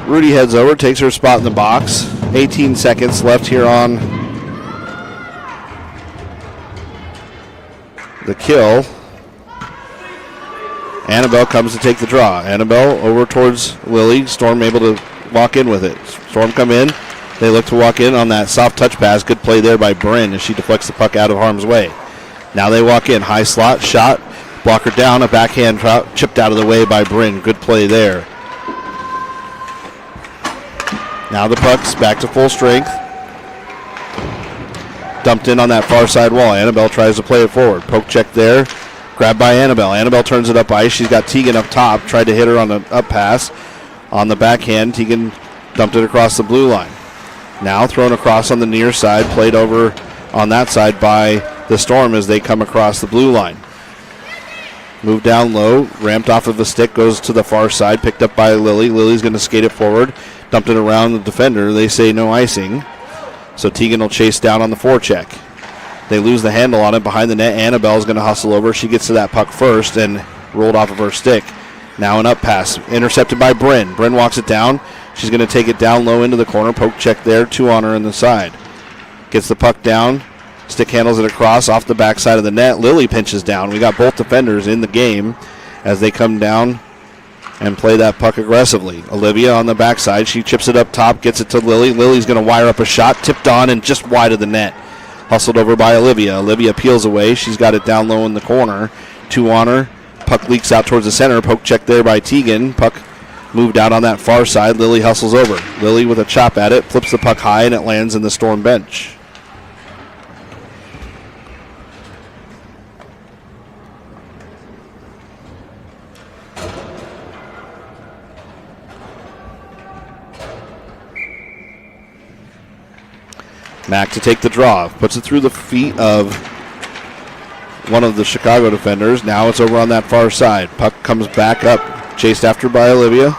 Rudy heads over, takes her spot in the box. 18 seconds left here on the kill. Annabelle comes to take the draw. Annabelle over towards Lily. Storm able to walk in with it. Storm come in. They look to walk in on that soft touch pass. Good play there by Bryn as she deflects the puck out of harm's way. Now they walk in. High slot, shot, blocker down, a backhand chipped out of the way by Bryn. Good play there. Now the puck's back to full strength. Dumped in on that far side wall. Annabelle tries to play it forward. Poke check there. Grabbed by Annabelle. Annabelle turns it up ice. She's got Tegan up top. Tried to hit her on the up pass. On the backhand, Tegan dumped it across the blue line. Now thrown across on the near side. Played over on that side by the Storm as they come across the blue line. Moved down low. Ramped off of the stick. Goes to the far side. Picked up by Lily. Lily's going to skate it forward. Dumped it around the defender. They say no icing. So Tegan will chase down on the forecheck. They lose the handle on it behind the net. Annabelle's going to hustle over. She gets to that puck first and rolled off of her stick. Now an up pass. Intercepted by Bryn. Bryn walks it down. She's going to take it down low into the corner. Poke check there. 2 on her in the side. Gets the puck down. Stick handles it across off the backside of the net. Lily pinches down. We got both defenders in the game as they come down and play that puck aggressively. Olivia on the backside. She chips it up top, gets it to Lily. Lily's going to wire up a shot, tipped on and just wide of the net. Hustled over by Olivia. Olivia peels away. She's got it down low in the corner. 2 on her. Puck leaks out towards the center. Poke check there by Tegan. Puck moved out on that far side. Lily hustles over. Lily with a chop at it. Flips the puck high and it lands in the Storm bench. Mack to take the draw. Puts it through the feet of one of the Chicago defenders. Now it's over on that far side. Puck comes back up. Chased after by Olivia.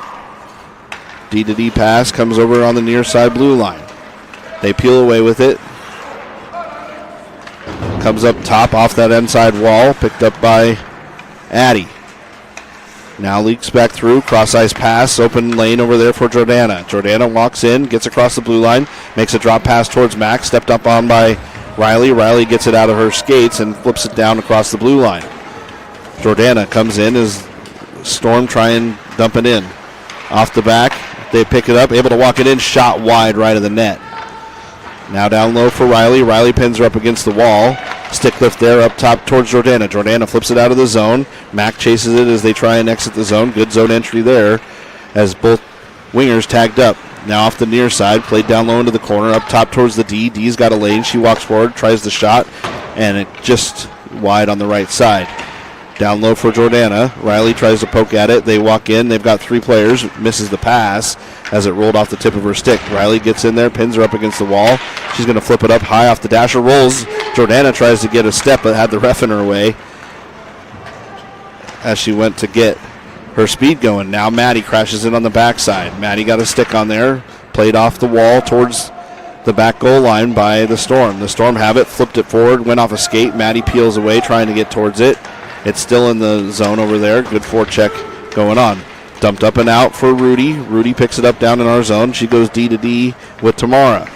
D to D pass. Comes over on the near side blue line. They peel away with it. Comes up top off that inside wall, picked up by Addie. Now leaks back through, cross ice pass, open lane over there for Jordana. Jordana walks in, gets across the blue line, makes a drop pass towards Mac, stepped up on by Riley. Riley gets it out of her skates and flips it down across the blue line. Jordana comes in as Storm try and dump it in. Off the back, they pick it up, able to walk it in, shot wide right of the net. Now down low for Riley. Riley pins her up against the wall. Stick lift there up top towards Jordana. Jordana flips it out of the zone. Mac chases it as they try and exit the zone. Good zone entry there as both wingers tagged up. Now off the near side, played down low into the corner, up top towards the D. D's got a lane. She walks forward, tries the shot, and it just wide on the right side. Down low for Jordana. Riley tries to poke at it. They walk in. They've got three players. Misses the pass as it rolled off the tip of her stick. Riley gets in there, pins her up against the wall. She's going to flip it up high off the dasher. Rolls. Jordana tries to get a step, but had the ref in her way as she went to get her speed going. Now Maddie crashes in on the backside. Maddie got a stick on there. Played off the wall towards the back goal line by the Storm. The Storm have it. Flipped it forward. Went off a skate. Maddie peels away trying to get towards it. It's still in the zone over there. Good forecheck going on. Dumped up and out for Rudy. Rudy picks it up down in our zone. She goes D to D with Tamara.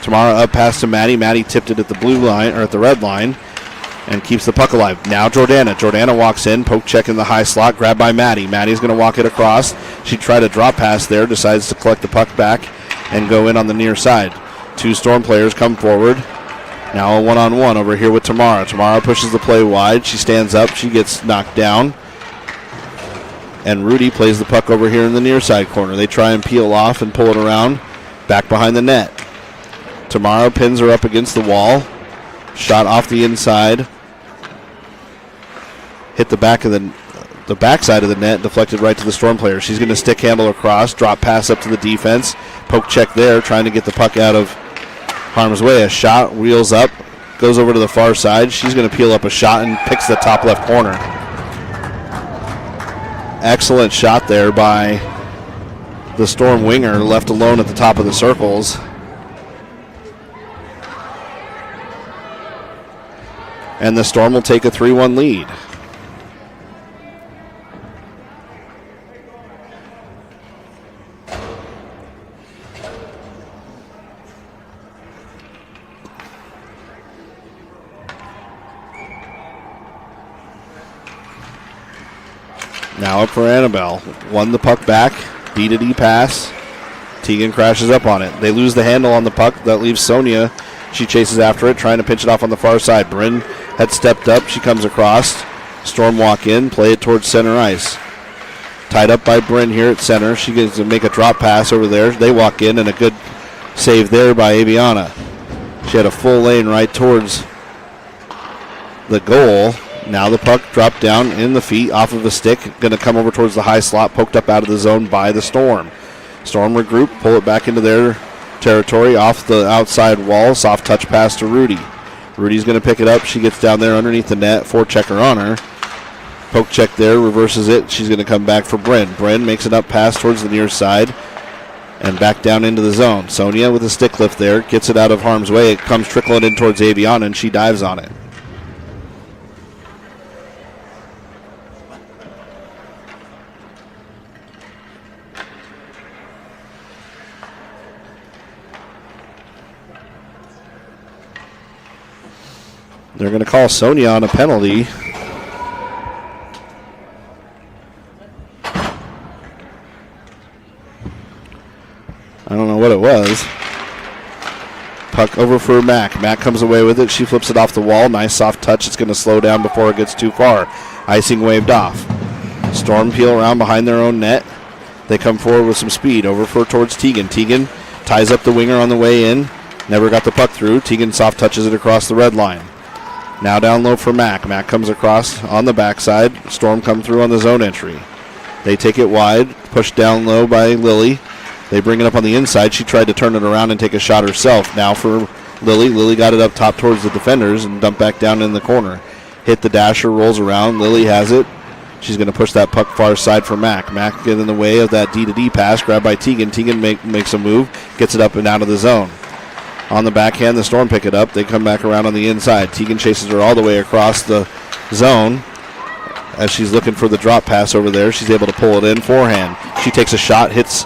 Tamara up past to Maddie. Maddie tipped it at the blue line or at the red line and keeps the puck alive. Now Jordana. Jordana walks in. Poke check in the high slot. Grabbed by Maddie. Maddie's going to walk it across. She tried a drop pass there. Decides to collect the puck back and go in on the near side. Two Storm players come forward. Now a one-on-one over here with Tamara. Tamara pushes the play wide. She stands up. She gets knocked down. And Rudy plays the puck over here in the near side corner. They try and peel off and pull it around back behind the net. Tamara pins her up against the wall. Shot off the inside. Hit the back of the backside of the net. Deflected right to the Storm player. She's going to stick handle across. Drop pass up to the defense. Poke check there. Trying to get the puck out of harm's way. A shot, wheels up, goes over to the far side. She's going to peel up a shot and picks the top left corner. Excellent shot there by the Storm winger, left alone at the top of the circles. And the Storm will take a 3-1 lead. Now up for Annabelle. Won the puck back. D to D pass. Tegan crashes up on it. They lose the handle on the puck. That leaves Sonia. She chases after it, trying to pinch it off on the far side. Bryn had stepped up. She comes across. Storm walk in, play it towards center ice. Tied up by Bryn here at center. She gets to make a drop pass over there. They walk in, and a good save there by Aviana. She had a full lane right towards the goal. Now the puck dropped down in the feet off of the stick. Going to come over towards the high slot, poked up out of the zone by the Storm. Storm regroup, pull it back into their territory off the outside wall. Soft touch pass to Rudy. Rudy's going to pick it up. She gets down there underneath the net. Forechecker on her. Poke check there, reverses it. She's going to come back for Bryn. Bryn makes it up pass towards the near side and back down into the zone. Sonia with a stick lift there. Gets it out of harm's way. It comes trickling in towards Aviana, and she dives on it. They're going to call Sonia on a penalty. I don't know what it was. Puck over for Mac. Mac comes away with it. She flips it off the wall. Nice soft touch. It's going to slow down before it gets too far. Icing waved off. Storm peel around behind their own net. They come forward with some speed. Over for towards Tegan. Tegan ties up the winger on the way in. Never got the puck through. Tegan soft touches it across the red line. Now down low for Mac. Mac comes across on the backside. Storm come through on the zone entry. They take it wide. Pushed down low by Lily. They bring it up on the inside. She tried to turn it around and take a shot herself. Now for Lily. Lily got it up top towards the defenders and dumped back down in the corner. Hit the dasher, rolls around. Lily has it. She's going to push that puck far side for Mac. Mac get in the way of that D to D pass. Grabbed by Tegan. Tegan makes a move. Gets it up and out of the zone. On the backhand, the Storm pick it up. They come back around on the inside. Tegan chases her all the way across the zone. As she's looking for the drop pass over there, she's able to pull it in forehand. She takes a shot, hits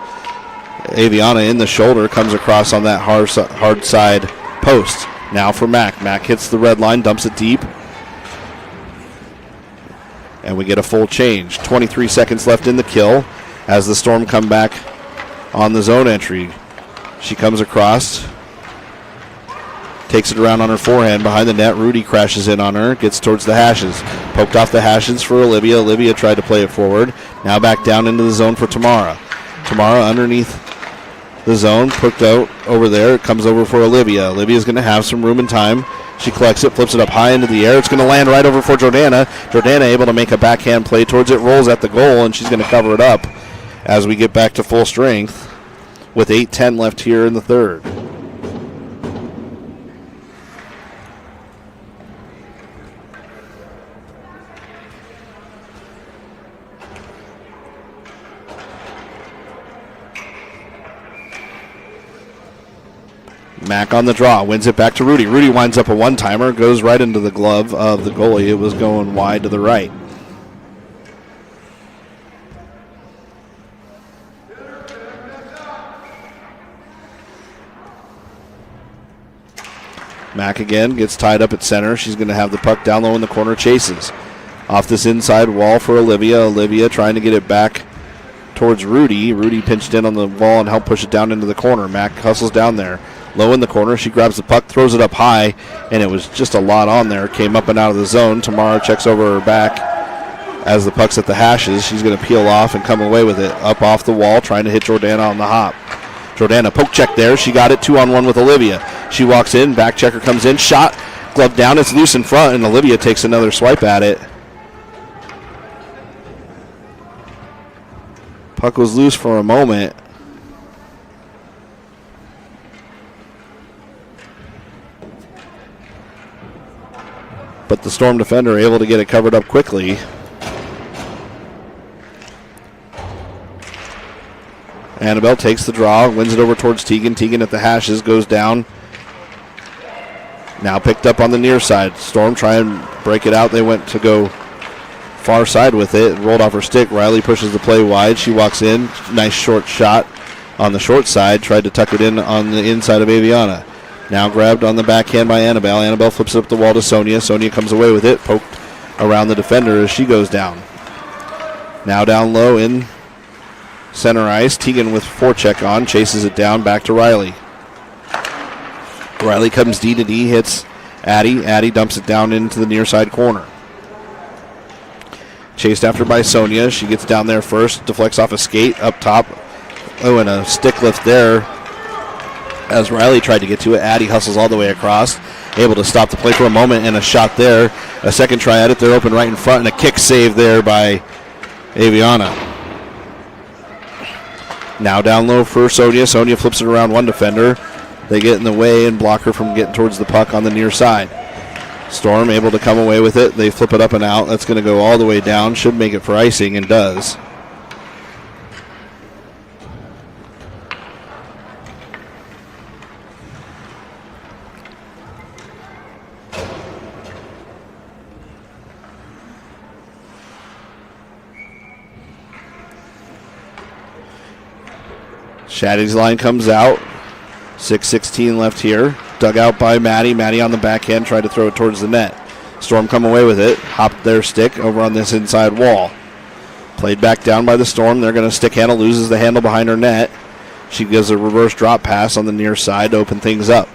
Aviana in the shoulder, comes across on that hard side post. Now for Mack. Mack hits the red line, dumps it deep. And we get a full change. 23 seconds left in the kill as the Storm come back on the zone entry. She comes across, takes it around on her forehand behind the net. Rudy crashes in on her, gets towards the hashes. Poked off the hashes for Olivia. Olivia tried to play it forward. Now back down into the zone for Tamara. Tamara underneath the zone, poked out over there. It comes over for Olivia. Olivia's going to have some room and time. She collects it, flips it up high into the air. It's going to land right over for Jordana. Jordana able to make a backhand play towards it, rolls at the goal, and she's going to cover it up as we get back to full strength with 8:10 left here in the third. Mack on the draw, wins it back to Rudy. Rudy winds up a one-timer, goes right into the glove of the goalie. It was going wide to the right. Mack again gets tied up at center. She's going to have the puck down low in the corner, chases. Off this inside wall for Olivia. Olivia trying to get it back towards Rudy. Rudy pinched in on the wall and helped push it down into the corner. Mack hustles down there. Low in the corner, she grabs the puck, throws it up high, and it was just a lot on there. Came up and out of the zone. Tamara checks over her back as the puck's at the hashes. She's going to peel off and come away with it. Up off the wall, trying to hit Jordana on the hop. Jordana poke check there. She got it 2-on-1 with Olivia. She walks in, back checker comes in, shot, glove down, it's loose in front, and Olivia takes another swipe at it. Puck was loose for a moment. But the Storm defender able to get it covered up quickly. Annabelle takes the draw, wins it over towards Tegan. Tegan at the hashes, goes down. Now picked up on the near side. Storm try and break it out. They went to go far side with it. Rolled off her stick. Riley pushes the play wide. She walks in. Nice short shot on the short side. Tried to tuck it in on the inside of Aviana. Now grabbed on the backhand by Annabelle. Annabelle flips it up the wall to Sonia. Sonia comes away with it. Poked around the defender as she goes down. Now down low in center ice. Tegan with forecheck on. Chases it down back to Riley. Riley comes D to D. Hits Addie. Addie dumps it down into the near side corner. Chased after by Sonia. She gets down there first. Deflects off a skate up top. Oh, and a stick lift there. As Riley tried to get to it, Addie hustles all the way across, able to stop the play for a moment, and a shot there. A second try at it, they're open right in front, and a kick save there by Aviana. Now down low for Sonia. Sonia flips it around one defender. They get in the way and block her from getting towards the puck on the near side. Storm able to come away with it. They flip it up and out. That's going to go all the way down. Should make it for icing, and does. Shaddy's line comes out. 6:16 left here. Dug out by Maddie. Maddie on the backhand, tried to throw it towards the net. Storm come away with it. Hopped their stick over on this inside wall. Played back down by the Storm. They're going to stick handle. Loses the handle behind her net. She gives a reverse drop pass on the near side to open things up.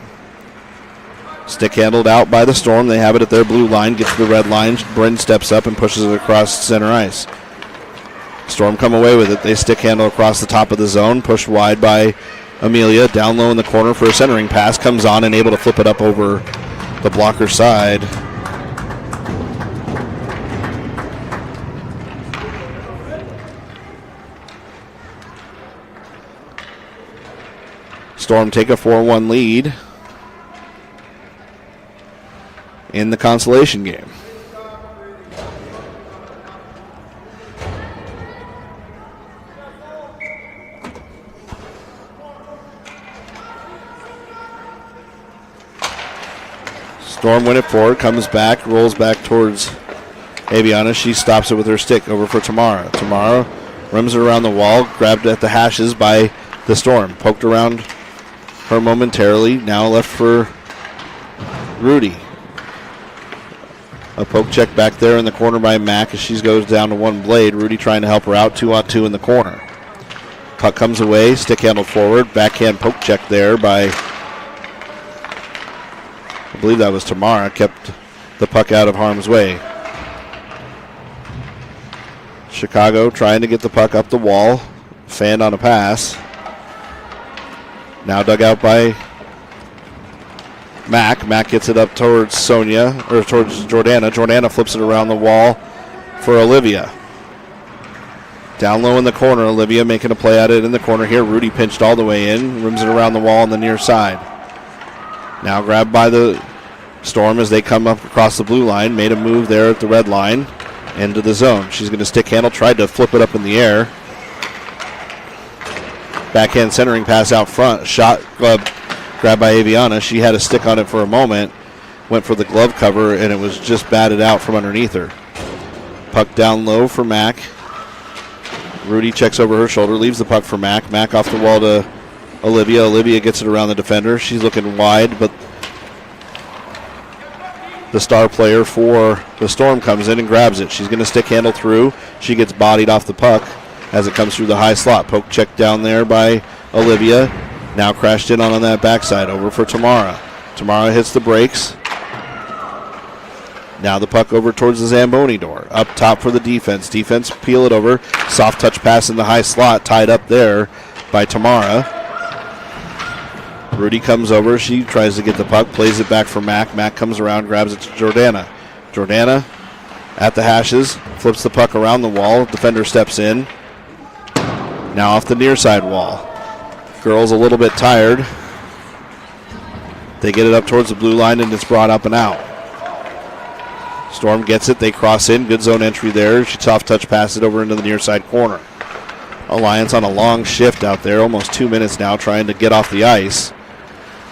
Stick handled out by the Storm. They have it at their blue line. Gets to the red line. Bryn steps up and pushes it across center ice. Storm come away with it. They stick handle across the top of the zone. Pushed wide by Amelia. Down low in the corner for a centering pass. Comes on and able to flip it up over the blocker side. Storm take a 4-1 lead in the consolation game. Storm win it forward, comes back, rolls back towards Aviana. She stops it with her stick. Over for Tamara. Tamara rims it around the wall, grabbed at the hashes by the Storm. Poked around her momentarily. Now left for Rudy. A poke check back there in the corner by Mack as she goes down to one blade. Rudy trying to help her out. 2-on-2 in the corner. Puck comes away. Stick handled forward. Backhand poke check there by, I believe that was Tamara. Kept the puck out of harm's way. Chicago trying to get the puck up the wall. Fanned on a pass. Now dug out by Mack. Mack gets it up towards Sonia, or towards Jordana. Jordana flips it around the wall for Olivia. Down low in the corner, Olivia making a play at it in the corner here. Rudy pinched all the way in, rims it around the wall on the near side. Now grabbed by the Storm as they come up across the blue line. Made a move there at the red line into the zone. She's going to stick handle, tried to flip it up in the air. Backhand centering pass out front. Shot glove grabbed by Aviana. She had a stick on it for a moment. Went for the glove cover, and it was just batted out from underneath her. Puck down low for Mack. Rudy checks over her shoulder, leaves the puck for Mack. Mack off the wall to Olivia. Olivia gets it around the defender. She's looking wide, but the star player for the Storm comes in and grabs it. She's going to stick handle through. She gets bodied off the puck as it comes through the high slot. Poke check down there by Olivia. Now crashed in on that backside. Over for Tamara. Tamara hits the brakes. Now the puck over towards the Zamboni door. Up top for the defense. Defense peel it over. Soft touch pass in the high slot. Tied up there by Tamara. Rudy comes over. She tries to get the puck. Plays it back for Mack. Mack comes around. Grabs it to Jordana. Jordana at the hashes. Flips the puck around the wall. Defender steps in. Now off the near side wall. Girls a little bit tired. They get it up towards the blue line and it's brought up and out. Storm gets it. They cross in. Good zone entry there. She soft touch passes it over into the near side corner. Alliance on a long shift out there. Almost 2 minutes now trying to get off the ice.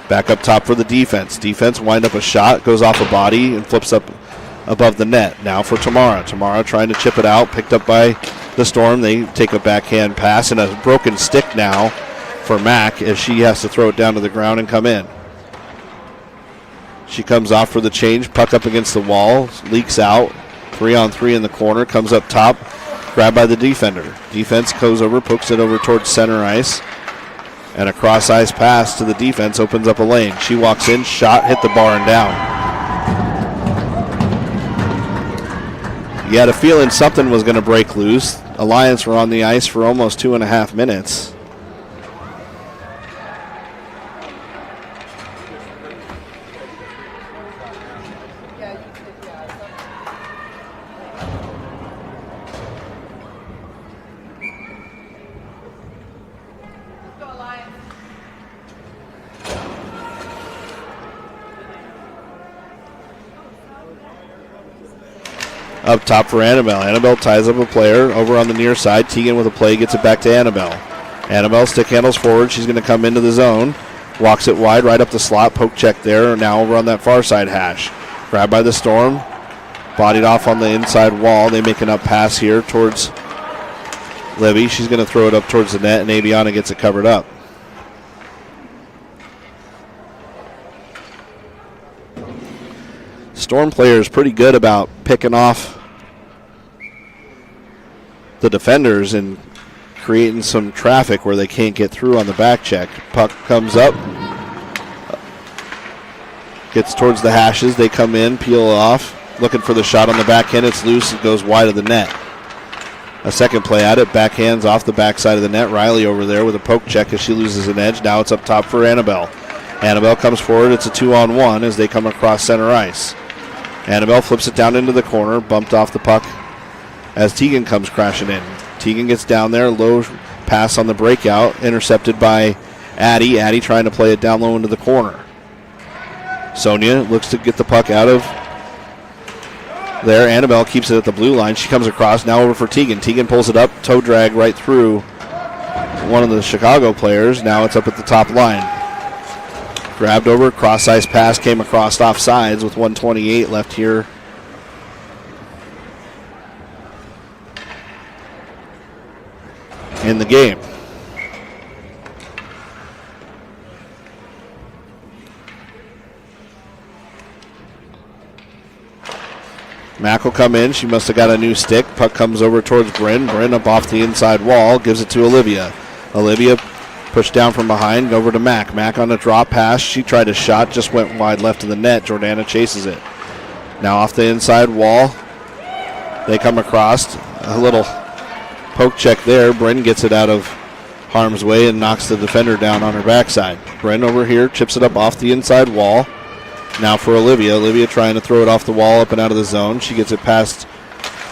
Back up top for the defense. Defense wind up a shot. Goes off a body and flips up above the net. Now for Tamara. Tamara trying to chip it out. Picked up by the Storm. They take a backhand pass and a broken stick now for Mack as she has to throw it down to the ground and come in. She comes off for the change. Puck up against the wall. Leaks out. 3-on-3 in the corner. Comes up top. Grabbed by the defender. Defense goes over. Pokes it over towards center ice. And a cross ice pass to the defense opens up a lane. She walks in. Shot. Hit the bar and down. You had a feeling something was going to break loose. Alliance were on the ice for almost 2.5 minutes. Up top for Annabelle. Annabelle ties up a player over on the near side. Tegan with a play gets it back to Annabelle. Annabelle stick handles forward. She's going to come into the zone. Walks it wide right up the slot. Poke check there. Now over on that far side hash. Grabbed by the Storm. Bodied off on the inside wall. They make an up pass here towards Libby. She's going to throw it up towards the net, and Aviana gets it covered up. Storm player is pretty good about picking off the defenders and creating some traffic where they can't get through on the back check. Puck comes up, gets towards the hashes. They come in, peel off, looking for the shot on the backhand. It's loose. It goes wide of the net. A second play at it. Backhands off the backside of the net. Riley over there with a poke check as she loses an edge. Now it's up top for Annabelle. Annabelle comes forward. It's a 2-on-1 as they come across center ice. Annabelle flips it down into the corner, bumped off the puck as Tegan comes crashing in. Tegan gets down there, low pass on the breakout, intercepted by Addie. Addie trying to play it down low into the corner. Sonia looks to get the puck out of there. Annabelle keeps it at the blue line. She comes across, now over for Tegan. Tegan pulls it up, toe drag right through one of the Chicago players. Now it's up at the top line. Grabbed over, cross-ice pass, came across offsides with 1:28 left here. In the game. Mack will come in. She must have got a new stick. Puck comes over towards Bryn. Bryn up off the inside wall. Gives it to Olivia. Olivia pushed down from behind. Over to Mack. Mack on a drop pass. She tried a shot. Just went wide left of the net. Jordana chases it. Now off the inside wall. They come across. A little poke check there. Bryn gets it out of harm's way and knocks the defender down on her backside. Bryn over here. Chips it up off the inside wall. Now for Olivia. Olivia trying to throw it off the wall up and out of the zone. She gets it past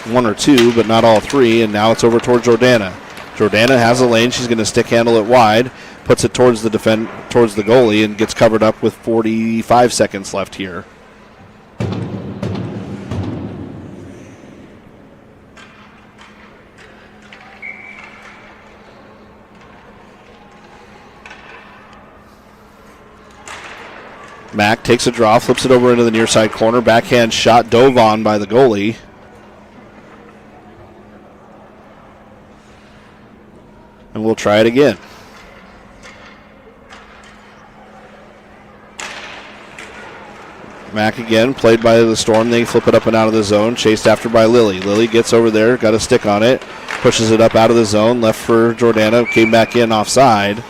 one or two, but not all three, and now it's over towards Jordana. Jordana has a lane. She's going to stick handle it wide, puts it towards the towards the goalie, and gets covered up with 45 seconds left here. Mack takes a draw, flips it over into the near side corner. Backhand shot dove on by the goalie. And we'll try it again. Mack again, played by the Storm. They flip it up and out of the zone, chased after by Lily. Lily gets over there, got a stick on it, pushes it up out of the zone, left for Jordana, came back in offside.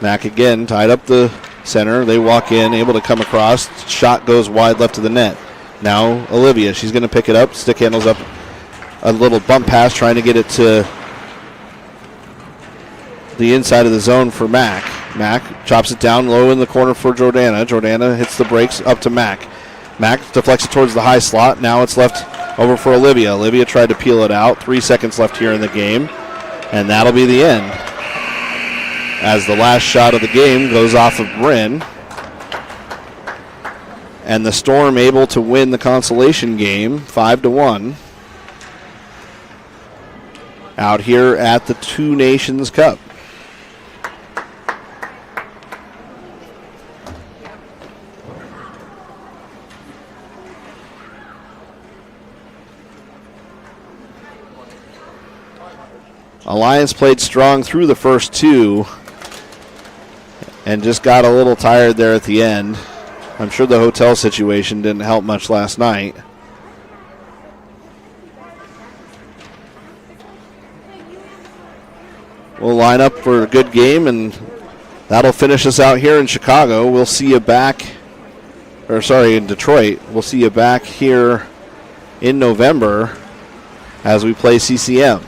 Mack again, tied up the center. They walk in, able to come across. Shot goes wide left of the net. Now Olivia, she's going to pick it up. Stick handles up a little bump pass, trying to get it to the inside of the zone for Mack. Mack chops it down low in the corner for Jordana. Jordana hits the brakes up to Mack. Mack deflects it towards the high slot. Now it's left over for Olivia. Olivia tried to peel it out. 3 seconds left here in the game, and that'll be the end, as the last shot of the game goes off of Bryn. And the Storm able to win the consolation game 5-1 out here at the Two Nations Cup. Alliance played strong through the first two and just got a little tired there at the end. I'm sure the hotel situation didn't help much last night. We'll line up for a good game, and that'll finish us out here in Chicago. We'll see you back, in Detroit. We'll see you back here in November as we play CCM.